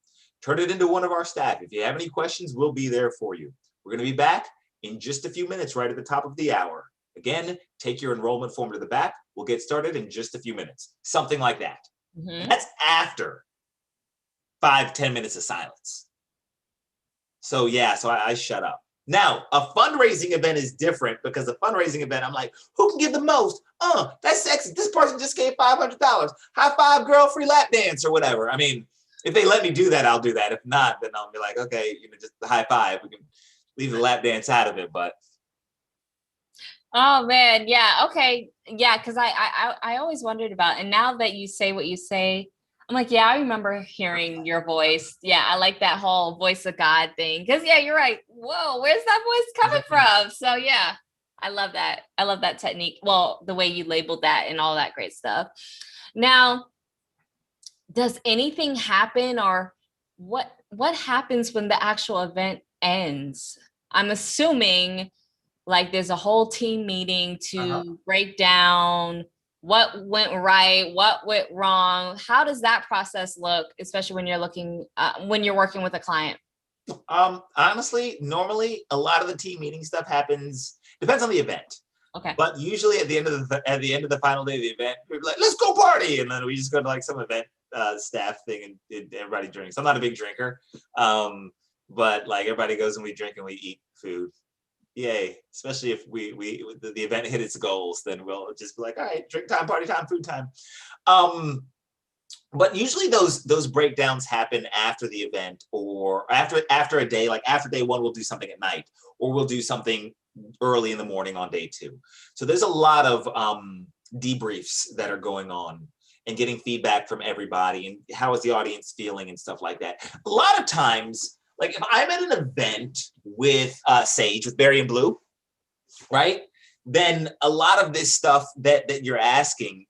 Turn it into one of our staff. If you have any questions, we'll be there for you. We're going to be back in just a few minutes, right at the top of the hour. Again, take your enrollment form to the back. We'll get started in just a few minutes. Something like that. Mm-hmm. That's after 5-10 minutes of silence. So yeah, so I shut up. Now, a fundraising event is different, because a fundraising event, I'm like, who can give the most? That's sexy. This person just gave $500. High five, girl, free lap dance or whatever. I mean, if they let me do that, I'll do that. If not, then I'll be like, okay, just the high five. We can leave the lap dance out of it, but. Oh man, yeah, okay, yeah, because I always wondered about, and now that you say what you say, I'm like, yeah, I remember hearing your voice. Yeah, I like that whole voice of God thing, because yeah, you're right. Whoa, where's that voice coming from? So yeah, I love that. I love that technique. Well, the way you labeled that and all that great stuff. Now, does anything happen, or what happens when the actual event ends? I'm assuming like there's a whole team meeting to break down what went right, what went wrong. How does that process look, especially when you're working with a client? Honestly, normally a lot of the team meeting stuff happens, depends on the event. Okay. But usually at the end of the final day of the event, we're like, let's go party. And then we just go to like some event staff thing and everybody drinks. I'm not a big drinker. But like everybody goes and we drink and we eat food. Yay. Especially if the event hit its goals, then we'll just be like, all right, drink time, party time, food time. But usually those breakdowns happen after the event, or after a day. Like after day one, we'll do something at night, or we'll do something early in the morning on day two. So there's a lot of debriefs that are going on and getting feedback from everybody and how is the audience feeling and stuff like that. A lot of times, like if I'm at an event with Sage, with Barry and Blue, right? Then a lot of this stuff that you're asking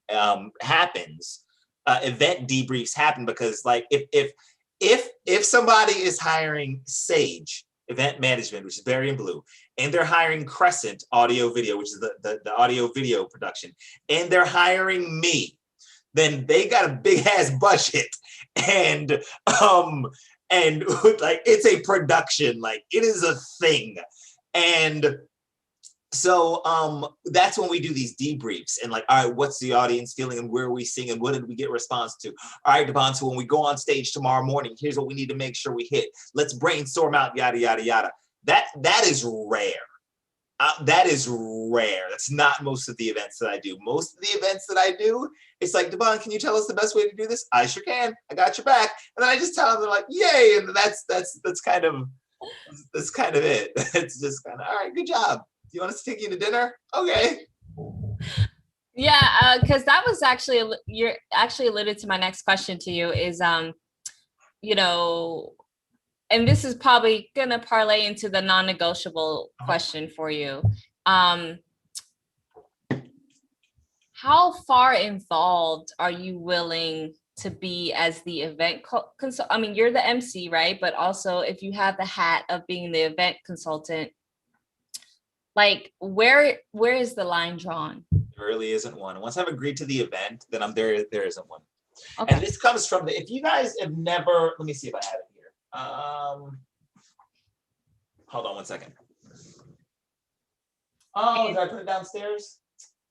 happens. Event debriefs happen because like if somebody is hiring Sage Event Management, which is Barry and Blue, and they're hiring Crescent Audio Video, which is the audio video production, and they're hiring me, then they got a big ass budget, and like it's a production, like it is a thing. And so that's when we do these debriefs and like, all right, what's the audience feeling and where are we singing? What did we get response to? All right, Devon, so when we go on stage tomorrow morning, here's what we need to make sure we hit. Let's brainstorm out, yada, yada, yada. That is rare. That is rare. That's not most of the events that I do. Most of the events that I do, it's like, Devon, can you tell us the best way to do this? I sure can. I got your back. And then I just tell them, they're like, yay. And that's kind of it. It's just kind of, all right, good job. Do you want us to take you to dinner? Okay. Yeah, because that was you're actually alluded to my next question to you is, you know, and this is probably gonna parlay into the non-negotiable question for you. How far involved are you willing to be as the event consultant? I mean, you're the MC, right? But also if you have the hat of being the event consultant, like where is the line drawn? There really isn't one. Once I've agreed to the event, then there isn't one. Okay. And this comes from if you guys have never, let me see if I have it here. Hold on one second. Oh, did I put it downstairs?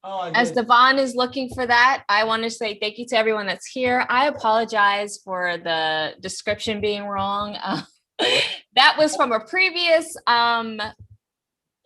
Oh, as Devon is looking for that, I want to say thank you to everyone that's here. I apologize for the description being wrong. That was from a previous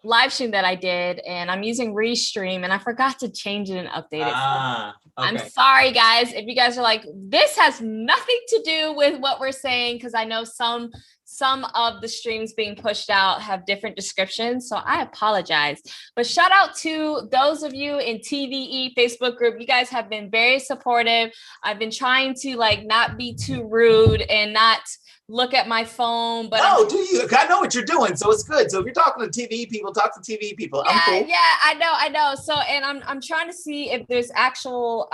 live stream that I did, and I'm using Restream, and I forgot to change it and update it. Okay. I'm sorry, guys. If you guys are like, this has nothing to do with what we're saying, because I know some some of the streams being pushed out have different descriptions, so I apologize. But shout out to those of you in TVE Facebook group. You guys have been very supportive. I've been trying to like not be too rude and not look at my phone, but do you? I know what you're doing, so it's good. So if you're talking to TV people, talk to TV people. Yeah, I'm cool. yeah, I know. So, and I'm trying to see if there's actual,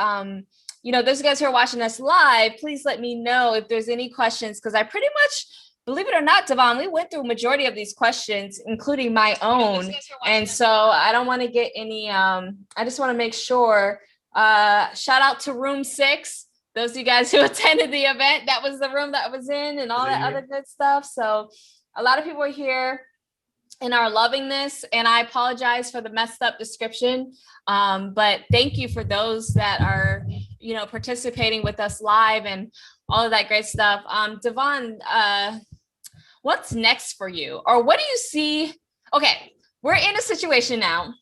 those guys who are watching us live, please let me know if there's any questions, because I pretty much, believe it or not, Devon, we went through a majority of these questions, including my own. And so I don't want to get any, I just want to make sure, shout out to room 6. Those of you guys who attended the event, that was the room that I was in and all that other good stuff. So a lot of people are here and are loving this. And I apologize for the messed up description. But thank you for those that are, participating with us live and all of that great stuff. Devon, what's next for you? Or what do you see? Okay, we're in a situation now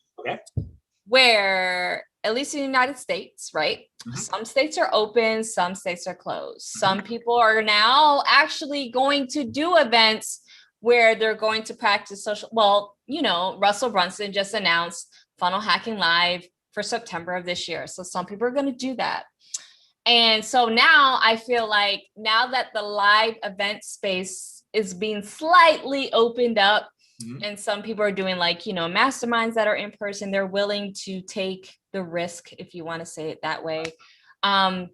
where, at least in the United States, right? Mm-hmm. Some states are open, some states are closed. Mm-hmm. Some people are now actually going to do events where they're going to practice social. Well, Russell Brunson just announced Funnel Hacking Live for September of this year. So some people are going to do that. And so now I feel like now that the live event space is being slightly opened up, mm-hmm. and some people are doing masterminds that are in person, they're willing to take the risk, if you want to say it that way. How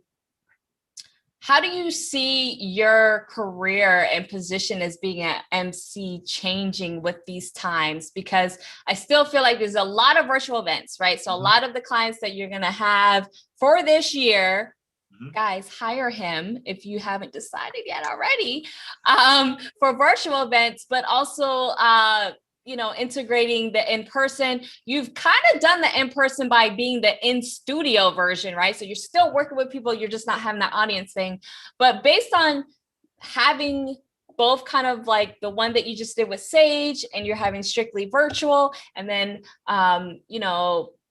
do you see your career and position as being an MC changing with these times? Because I still feel like there's a lot of virtual events, right? So a lot of the clients that you're going to have for this year, guys, hire him if you haven't decided yet already, for virtual events, but also, integrating the in-person. You've kind of done the in-person by being the in-studio version, right? So you're still working with people, you're just not having that audience thing. But based on having both kind of like the one that you just did with Sage, and you're having strictly virtual, and then,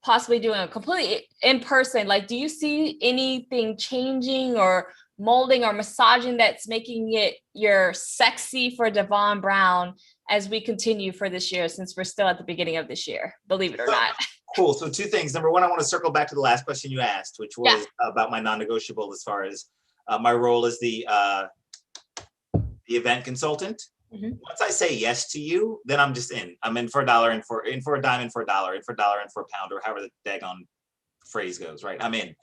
possibly doing a completely in-person, do you see anything changing or molding or massaging that's making it your sexy for Devon Brown as we continue for this year, since we're still at the beginning of this year, believe it or not? Cool. So 2 things. Number 1, I want to circle back to the last question you asked, which was about my non-negotiable as far as my role as the event consultant. Mm-hmm. Once I say yes to you, then I'm just in. I'm in for $1, in for a dime, in for a dollar, in for a dollar, in for a pound, or however the daggone phrase goes, right? I'm in.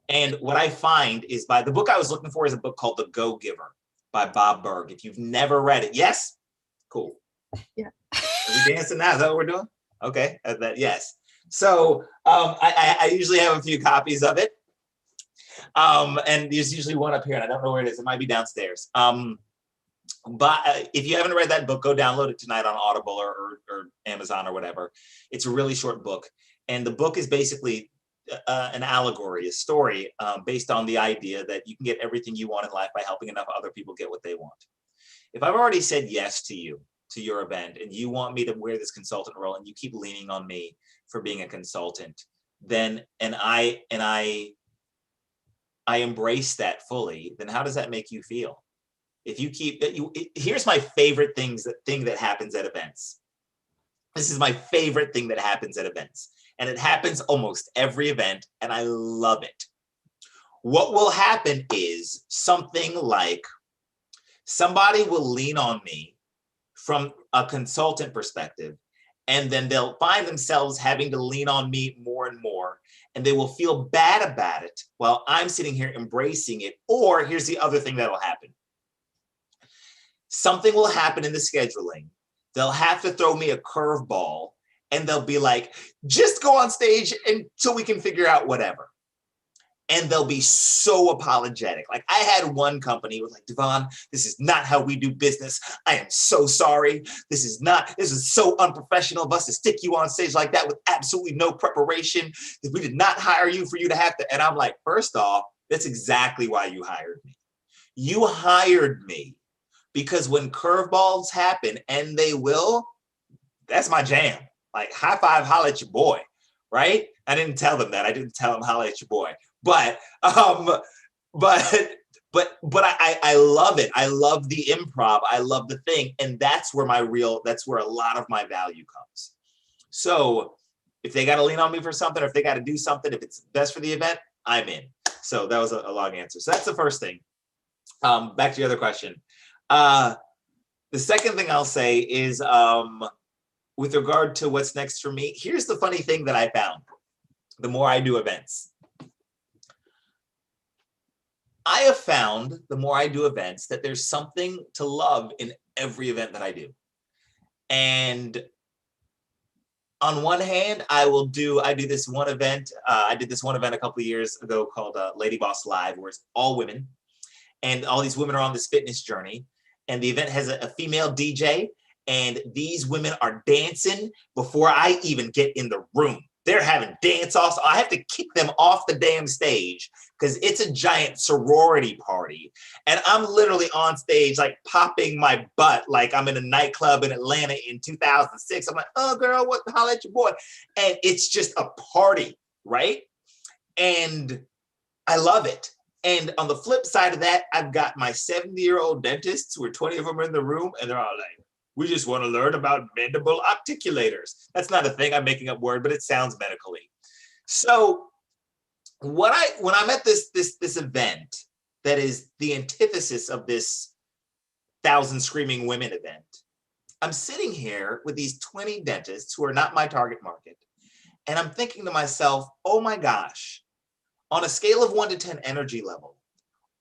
And what I find is the book I was looking for is a book called The Go-Giver by Bob Burg. If you've never read it, yes? Cool. Yeah. Are we dancing now? Is that what we're doing? Okay. Yes. So I usually have a few copies of it. And there's usually one up here, and I don't know where it is. It might be downstairs. But if you haven't read that book, go download it tonight on Audible or Amazon or whatever. It's a really short book. And the book is basically an allegory, a story based on the idea that you can get everything you want in life by helping enough other people get what they want. If I've already said yes to you, to your event, and you want me to wear this consultant role, and you keep leaning on me for being a consultant, then and I embrace that fully, then how does that make you feel? If you keep here's my favorite thing that happens at events. This is my favorite thing that happens at events. And it happens almost every event, and I love it. What will happen is something like somebody will lean on me from a consultant perspective, and then they'll find themselves having to lean on me more and more, and they will feel bad about it while I'm sitting here embracing it. Or here's the other thing that'll happen. Something will happen in the scheduling. They'll have to throw me a curveball, and they'll be like, just go on stage until we can figure out whatever. And they'll be so apologetic. Like, I had one company was like, Devon, this is not how we do business. I am so sorry. This is so unprofessional of us to stick you on stage like that with absolutely no preparation. We did not hire you for you to have to. And I'm like, first off, that's exactly why you hired me. You hired me because when curveballs happen, and they will, that's my jam. Like, high five, holla at your boy, right? I didn't tell them that. I didn't tell them holla at your boy. But I love it. I love the improv. I love the thing. And that's where that's where a lot of my value comes. So if they got to lean on me for something, or if they got to do something, if it's best for the event, I'm in. So that was a long answer. So that's the first thing. Back to your other question. The second thing I'll say is with regard to what's next for me, here's the funny thing that I found. The more I do events, I have found the more I do events that there's something to love in every event that I do. And on one hand, I do this one event. I did this one event a couple of years ago called Lady Boss Live, where it's all women. And all these women are on this fitness journey. And the event has a female DJ. And these women are dancing before I even get in the room. They're having dance-offs. I have to kick them off the damn stage because it's a giant sorority party. And I'm literally on stage, like popping my butt like I'm in a nightclub in Atlanta in 2006. I'm like, oh, girl, holla at your boy. And it's just a party, right? And I love it. And on the flip side of that, I've got my 70-year-old dentists, where 20 of them are in the room, and they're all like, we just want to learn about mandible articulators. That's not a thing. I'm making up word, but it sounds medically. So when I'm at this event that is the antithesis of this 1,000 Screaming Women event, I'm sitting here with these 20 dentists who are not my target market. And I'm thinking to myself, oh my gosh, on a scale of 1 to 10 energy level,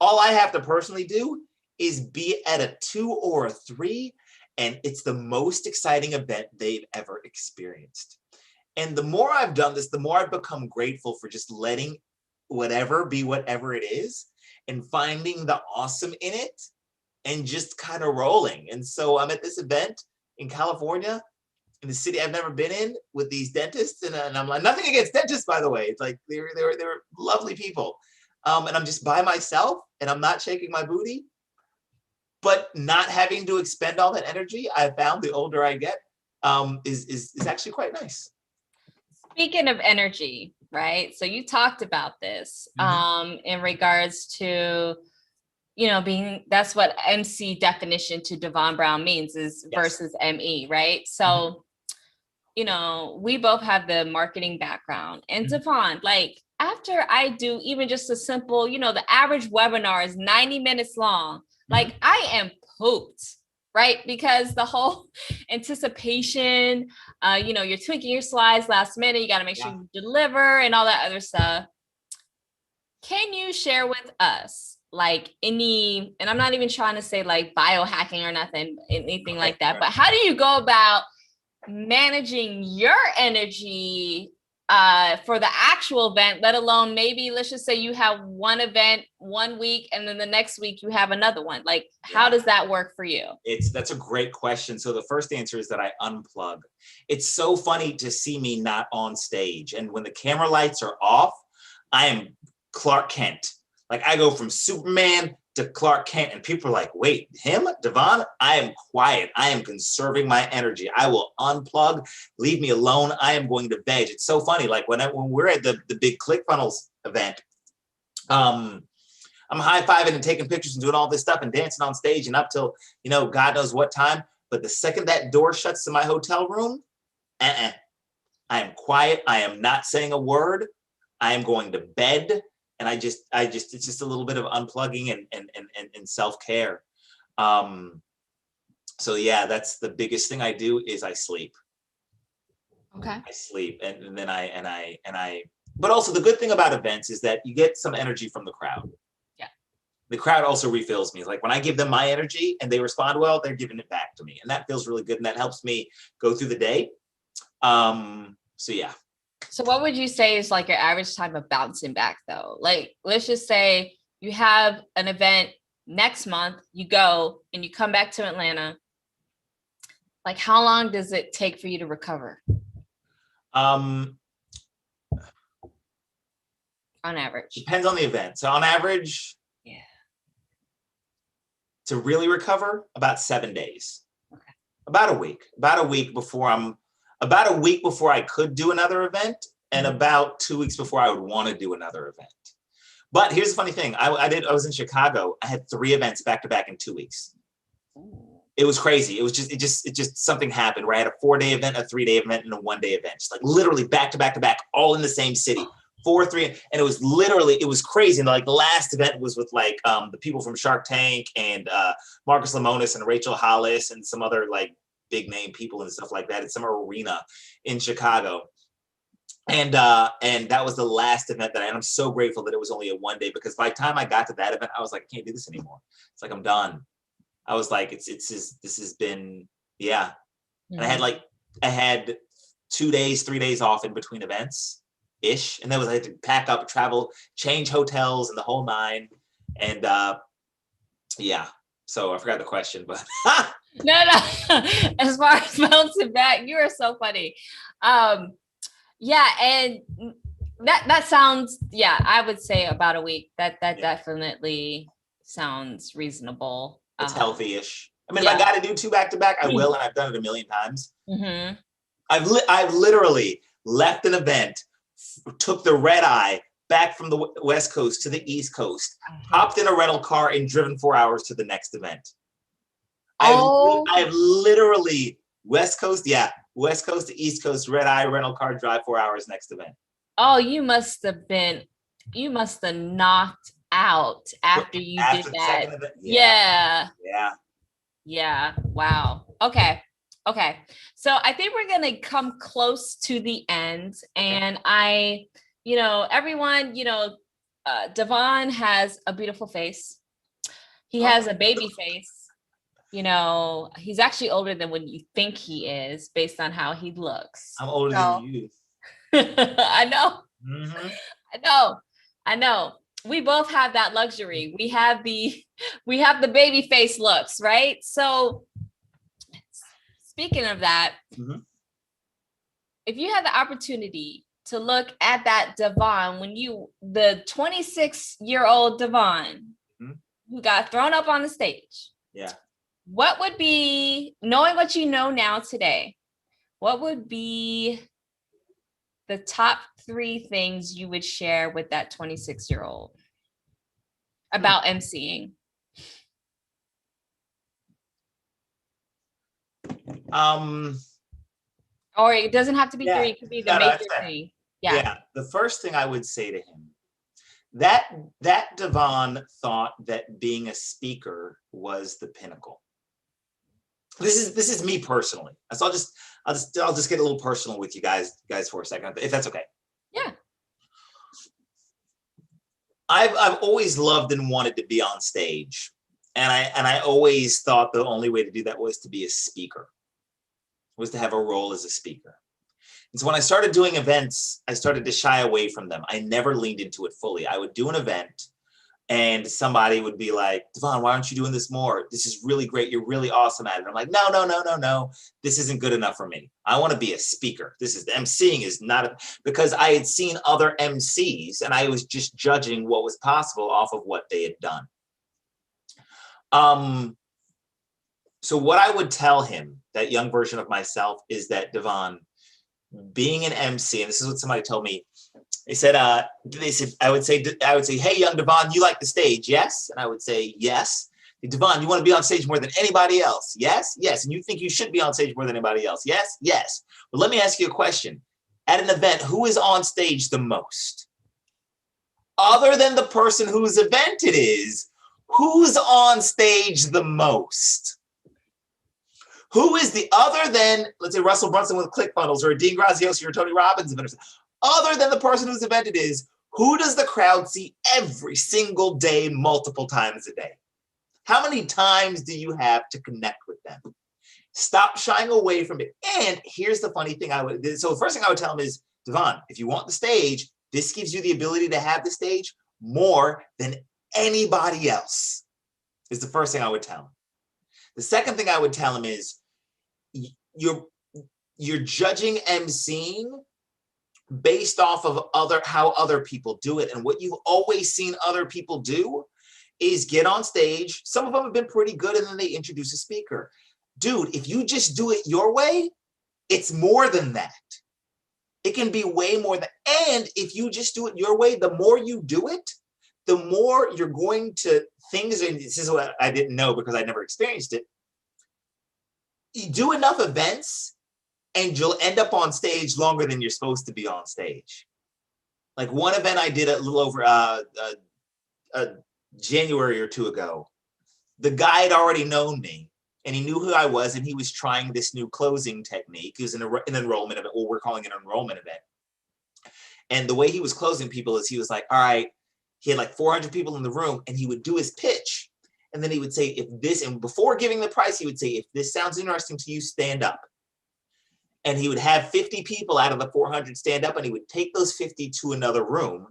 all I have to personally do is be at a 2 or a 3. And it's the most exciting event they've ever experienced. And the more I've done this, the more I've become grateful for just letting whatever be whatever it is and finding the awesome in it and just kind of rolling. And so I'm at this event in California, in the city I've never been in, with these dentists. And I'm like, nothing against dentists, by the way. It's like, they were lovely people. And I'm just by myself and I'm not shaking my booty. But not having to expend all that energy, I found the older I get, is actually quite nice. Speaking of energy, right? So you talked about this in regards to, that's what MC definition to Devon Brown means is versus ME, right? So, we both have the marketing background. And Devon, like after I do even just a simple, the average webinar is 90 minutes long. Like I am pooped, right? Because the whole anticipation, you're tweaking your slides last minute. You got to make sure you deliver and all that other stuff. Can you share with us like any, and I'm not even trying to say like biohacking or nothing, anything like that, but how do you go about managing your energy for the actual event, let alone maybe let's just say you have one event 1 week and then the next week you have another one. Like, how does that work for you? That's a great question. So the first answer is that I unplug. It's so funny to see me not on stage. And when the camera lights are off, I am Clark Kent. Like I go from Superman to Clark Kent, and people are like, wait, him, Devon? I am quiet. I am conserving my energy. I will unplug, leave me alone. I am going to veg. It's so funny. Like when we're at the big ClickFunnels event, I'm high-fiving and taking pictures and doing all this stuff and dancing on stage and up till, God knows what time. But the second that door shuts to my hotel room, I am quiet. I am not saying a word. I am going to bed. And it's just a little bit of unplugging and self-care. So yeah, that's the biggest thing I do is I sleep. Okay. I sleep. And then I, but also the good thing about events is that you get some energy from the crowd. Yeah. The crowd also refills me. Like when I give them my energy and they respond well, they're giving it back to me. And that feels really good. And that helps me go through the day. So yeah. So what would you say is like your average time of bouncing back though? Like, let's just say you have an event next month, you go and you come back to Atlanta. Like how long does it take for you to recover? On average. Depends on the event. So on average, to really recover, about 7 days. Okay. About a week before I could do another event, and about 2 weeks before I would want to do another event. But here's the funny thing. I was in Chicago. I had 3 events back to back in 2 weeks. It was crazy. It just something happened where I had a 4-day event, a 3-day event, and a 1-day event. Just like literally back to back to back, all in the same city. 4, 3, and it was crazy. And like the last event was with like the people from Shark Tank and Marcus Lemonis and Rachel Hollis and some other like big name people and stuff like that at some arena in Chicago. And that was the last event and I'm so grateful that it was only a 1 day, because by the time I got to that event, I was like, I can't do this anymore. It's like, I'm done. I was like, this has been, yeah. And I had 2 days, 3 days off in between events ish. And then I had to pack up, travel, change hotels and the whole 9. And yeah, so I forgot the question, but. No. As far as bouncing back, you are so funny. Yeah. And that sounds, yeah, I would say about a week. That definitely sounds reasonable. It's healthy-ish. I mean, if I got to do 2 back-to-back, I will, and I've done it a million times. Mm-hmm. I've literally left an event, took the red eye back from the West Coast to the East Coast, hopped in a rental car, and driven 4 hours to the next event. I've literally West Coast to East Coast, red eye, rental car, drive 4 hours, next event. Oh, you must have knocked out after you did that. Yeah. Wow. Okay. So I think we're going to come close to the end, and everyone, Devon has a beautiful face. He has a baby face. He's actually older than what you think he is based on how he looks. I'm older than you. I know. Mm-hmm. I know. We both have that luxury. We have the baby face looks, right? So speaking of that, if you had the opportunity to look at that Devon, the 26-year-old Devon who got thrown up on the stage. Yeah. What would be, knowing what you know now today, what would be the top 3 things you would share with that 26-year-old about emceeing? Or it doesn't have to be 3, it could be the major thing. Yeah. The first thing I would say to him, that Devon thought that being a speaker was the pinnacle. This is me personally. So I'll just get a little personal with you guys for a second, if that's okay. Yeah. I've always loved and wanted to be on stage, and I always thought the only way to do that was to be a speaker, was to have a role as a speaker. And so when I started doing events, I started to shy away from them. I never leaned into it fully. I would do an event and somebody would be like, Devon, why aren't you doing this more? This is really great. You're really awesome at it. I'm like, no. This isn't good enough for me. I want to be a speaker. The emceeing is not because I had seen other MCs and I was just judging what was possible off of what they had done. So what I would tell him, that young version of myself, is that Devon, being an MC, and this is what somebody told me. They said, I would say, hey, young Devon, you like the stage, yes? And I would say, yes. Hey, Devon, you want to be on stage more than anybody else? Yes, yes. And you think you should be on stage more than anybody else? Yes, yes. But let me ask you a question. At an event, who is on stage the most? Other than the person whose event it is, who's on stage the most? Who is the other than, let's say, Russell Brunson with ClickFunnels, or Dean Graziosi or Tony Robbins event, other than the person whose event it is, who does the crowd see every single day, multiple times a day? How many times do you have to connect with them? Stop shying away from it. And here's the funny thing so the first thing I would tell him is, Devon, if you want the stage, this gives you the ability to have the stage more than anybody else, is the first thing I would tell him. The second thing I would tell him is, you're judging emceeing based off of how other people do it. And what you've always seen other people do is get on stage. Some of them have been pretty good, and then they introduce a speaker. Dude, if you just do it your way, it's more than that. It can be way more than, and if you just do it your way, the more you do it, the more you're going to things, and this is what I didn't know because I never experienced it. You do enough events and you'll end up on stage longer than you're supposed to be on stage. Like one event I did a little over a January or two ago, the guy had already known me and he knew who I was, and he was trying this new closing technique. It was an enrollment event, what we're calling an enrollment event. And the way he was closing people is he was like, all right, he had like 400 people in the room, and he would do his pitch. And then he would say, if this, and before giving the price, he would say, if this sounds interesting to you, stand up. And he would have 50 people out of the 400 stand up, and he would take those 50 to another room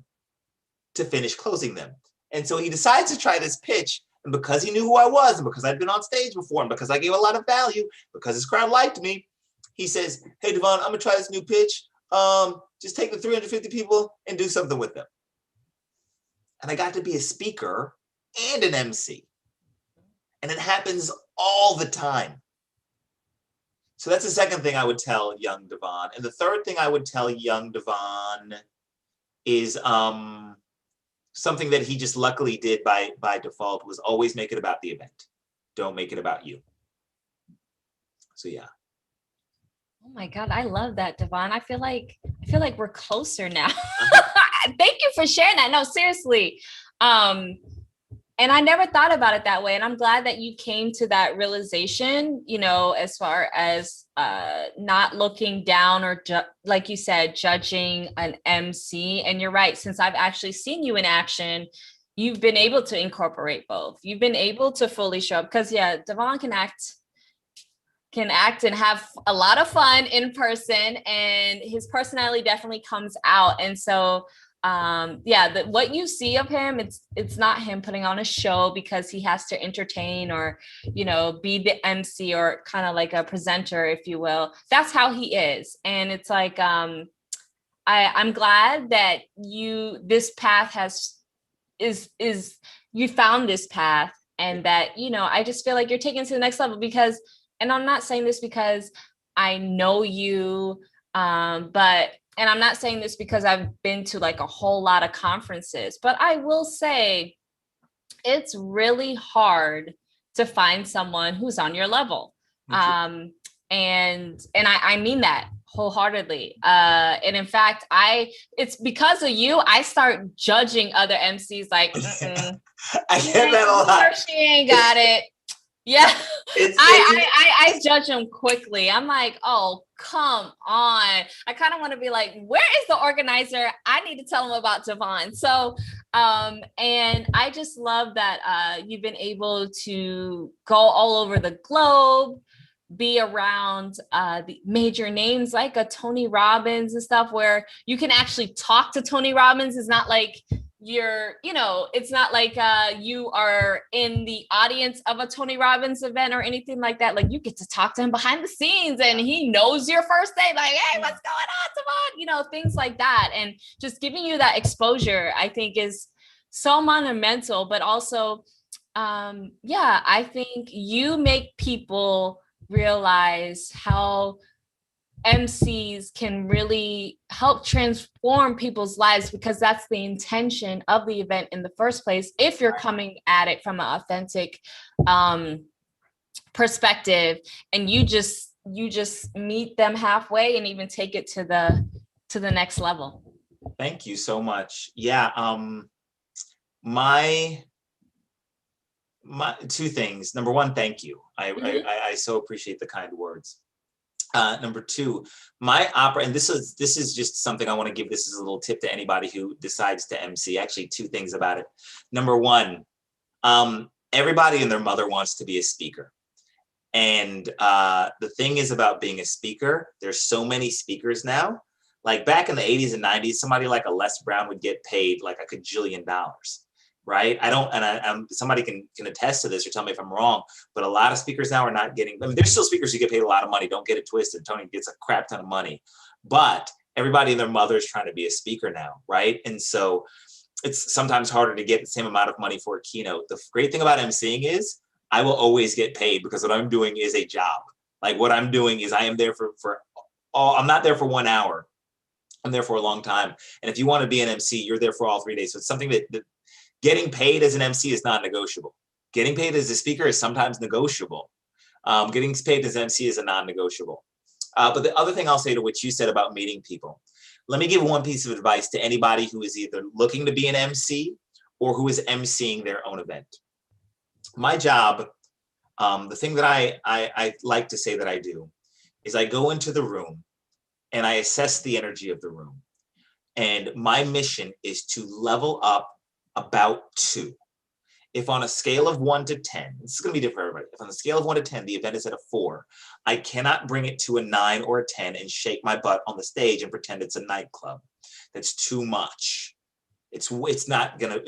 to finish closing them. And so he decides to try this pitch. And because he knew who I was, and because I'd been on stage before, and because I gave a lot of value, because his crowd liked me, he says, hey, Devon, I'm gonna try this new pitch. Just take the 350 people and do something with them. And I got to be a speaker and an MC. And it happens all the time. So that's the second thing I would tell young Devon. And the third thing I would tell young Devon is something that he just luckily did by default, was always make it about the event. Don't make it about you. So yeah. Oh my God, I love that, Devon. I feel like we're closer now. Thank you for sharing that. No, seriously. And I never thought about it that way. And I'm glad that you came to that realization, you know, as far as not looking down or like you said, judging an MC. And you're right, since I've actually seen you in action, you've been able to incorporate both. You've been able to fully show up, because yeah, Devon can act and have a lot of fun in person, and his personality definitely comes out. And so what you see of him, it's not him putting on a show because he has to entertain or, you know, be the MC or kind of like a presenter, if you will. That's how he is. And it's like, I'm glad that this path you found this path, and that, you know, I just feel like you're taking it to the next level because, and I'm not saying this because I know you, and I'm not saying this because I've been to like a whole lot of conferences, but I will say it's really hard to find someone who's on your level. And I mean that wholeheartedly. And in fact, it's because of you, I start judging other MCs like, I get that a lot. She ain't got it. Yeah, I judge them quickly. I'm like, oh, come on. I kind of want to be like, where is the organizer? I need to tell them about Devon. So, and I just love that you've been able to go all over the globe, be around the major names like a Tony Robbins and stuff, where you can actually talk to Tony Robbins. It's not like it's not like you are in the audience of a Tony Robbins event or anything like that. Like, you get to talk to him behind the scenes, and he knows your first name. Like, hey, what's going on, Devon? You know, things like that. And just giving you that exposure, I think, is so monumental. But also, I think you make people realize how MCs can really help transform people's lives, because that's the intention of the event in the first place. If you're coming at it from an authentic perspective, and you just meet them halfway and even take it to the next level. Thank you so much. Yeah. My two things. Number one, thank you. I so appreciate the kind words. Number two, my opera, and this is just something I want to give this as a little tip to anybody who decides to MC. Actually, two things about it. Number one, everybody and their mother wants to be a speaker. And the thing is about being a speaker, there's so many speakers now. Like back in the 80s and 90s, somebody like a Les Brown would get paid like $1 gajillion. Right? Somebody can attest to this or tell me if I'm wrong, but a lot of speakers now are not getting, I mean, there's still speakers who get paid a lot of money. Don't get it twisted. Tony gets a crap ton of money, but everybody and their mother is trying to be a speaker now. Right? And so it's sometimes harder to get the same amount of money for a keynote. The great thing about emceeing is I will always get paid, because what I'm doing is a job. Like, what I'm doing is I am there I'm not there for 1 hour. I'm there for a long time. And if you want to be an MC, you're there for all 3 days. So it's something that Getting paid as an MC is non-negotiable. Getting paid as a speaker is sometimes negotiable. Getting paid as an MC is a non-negotiable. But the other thing I'll say to what you said about meeting people, let me give one piece of advice to anybody who is either looking to be an MC or who is emceeing their own event. My job, the thing that I like to say that I do is I go into the room and I assess the energy of the room. And my mission is to level up about 2. If on a scale of 1 to 10, this is going to be different for everybody. If on a scale of 1 to 10, the event is at a 4, I cannot bring it to a 9 or a 10 and shake my butt on the stage and pretend it's a nightclub. That's too much. It's not gonna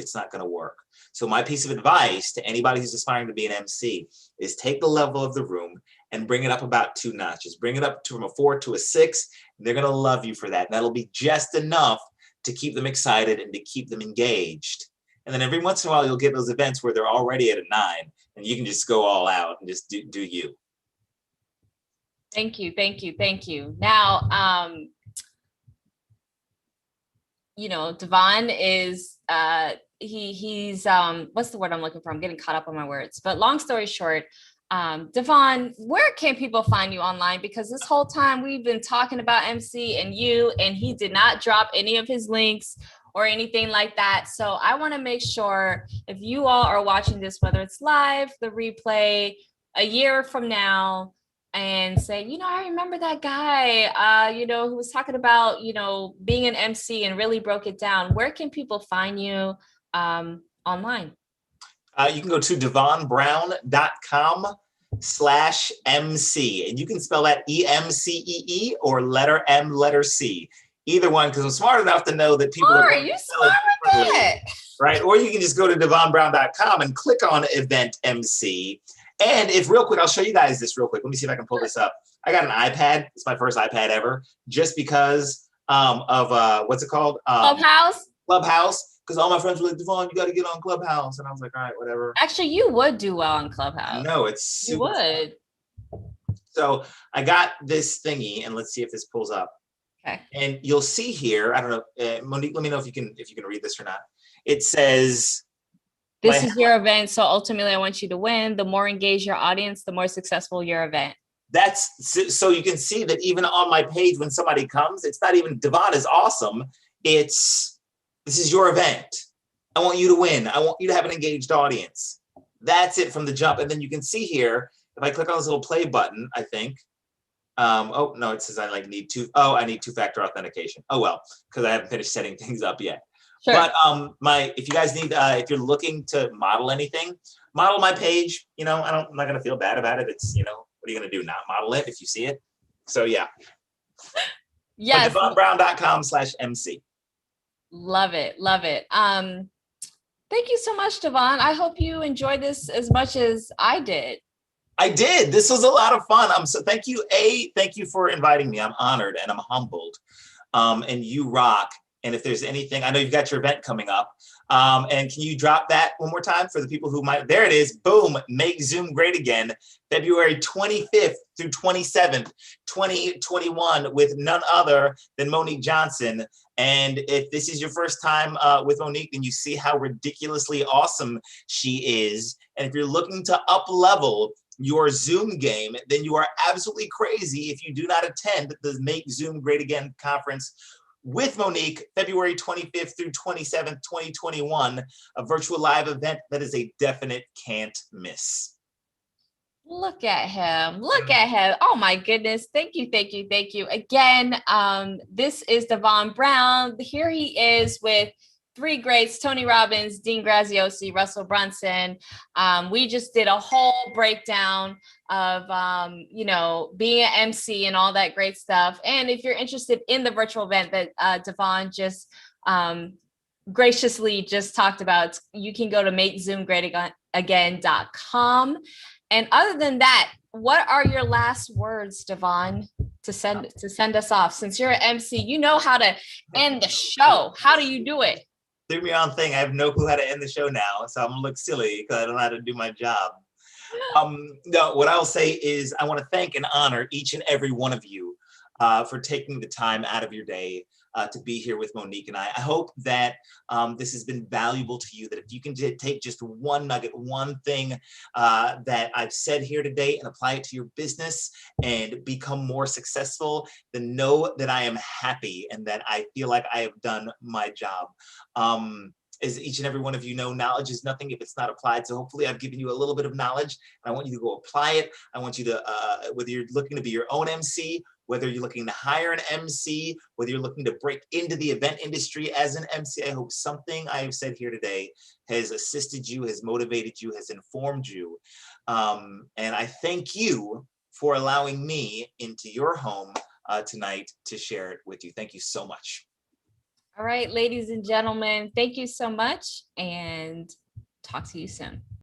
work. So my piece of advice to anybody who's aspiring to be an MC is take the level of the room and bring it up about 2 notches. Bring it up from a 4 to a 6. And they're gonna love you for that. And that'll be just enough to keep them excited and to keep them engaged. And then every once in a while, you'll get those events where they're already at a 9 and you can just go all out and just do you. Thank you. Now, Devon is, he's what's the word I'm looking for? I'm getting caught up on my words, but long story short, Devon, where can people find you online? Because this whole time we've been talking about Emcee and you, and he did not drop any of his links or anything like that. So I want to make sure if you all are watching this, whether it's live, the replay, a year from now, and say, I remember that guy, who was talking about, being an MC and really broke it down. Where can people find you online? You can go to devonbrown.com/MC, and you can spell that EMCEE or letter M, letter C. Either one, because I'm smart enough to know that people are you smart with that. Right? Or you can just go to devonbrown.com and click on Event MC. And if real quick, I'll show you guys this real quick. Let me see if I can pull this up. I got an iPad. It's my first iPad ever, just because of what's it called? Clubhouse. Because all my friends were like, Devon, you got to get on Clubhouse. And I was like, all right, whatever. Actually, you would do well on Clubhouse. No, it's super. You would. So I got this thingy, and let's see if this pulls up. Okay. And you'll see here, I don't know, Monique, let me know if you can read this or not. It says, this is your event, so ultimately I want you to win. The more engaged your audience, the more successful your event. That's so you can see that even on my page, when somebody comes, it's not even Devon is awesome. This is your event. I want you to win. I want you to have an engaged audience. That's it from the jump. And then you can see here, if I click on this little play button, I think, oh no, it says I need 2-factor authentication. Oh well, because I haven't finished setting things up yet. Sure. But if you guys need, if you're looking to model anything, model my page. I'm not gonna feel bad about it. It's what are you gonna do? Not model it if you see it. So yeah. Yes. devonbrown.com/MC. Love it. Thank you so much, Devon. I hope you enjoyed this as much as I did. I did. This was a lot of fun. So thank you. Thank you for inviting me. I'm honored and I'm humbled. And you rock. And if there's anything, I know you've got your event coming up. And can you drop that one more time for the people who might? There it is. Boom. Make Zoom Great Again. February 25th through 27th, 2021, with none other than Monique Johnson. And if this is your first time with Monique, then you see how ridiculously awesome she is. And if you're looking to up level your Zoom game, then you are absolutely crazy if you do not attend the Make Zoom Great Again conference with Monique, February 25th through 27th, 2021, a virtual live event that is a definite can't miss. Look at him. Oh my goodness. Thank you. Again, this is Devon Brown. Here he is with 3 greats: Tony Robbins, Dean Graziosi, Russell Brunson. We just did a whole breakdown of, being an MC and all that great stuff. And if you're interested in the virtual event that Devon just graciously just talked about, you can go to makezoomgreatagain.com. And other than that, what are your last words, Devon, to send us off? Since you're an MC, you know how to end the show. How do you do it? Threw me on thing. I have no clue how to end the show now, so I'm gonna look silly because I don't know how to do my job. No, what I'll say is I want to thank and honor each and every one of you for taking the time out of your day to be here with Monique and I. I hope that this has been valuable to you, that if you can take just one nugget, one thing that I've said here today and apply it to your business and become more successful, then know that I am happy and that I feel like I have done my job. As each and every one of you know, knowledge is nothing if it's not applied. So hopefully I've given you a little bit of knowledge. And I want you to go apply it. I want you to, whether you're looking to be your own MC, whether you're looking to hire an MC, whether you're looking to break into the event industry as an MC, I hope something I have said here today has assisted you, has motivated you, has informed you. And I thank you for allowing me into your home tonight to share it with you. Thank you so much. All right, ladies and gentlemen, thank you so much and talk to you soon.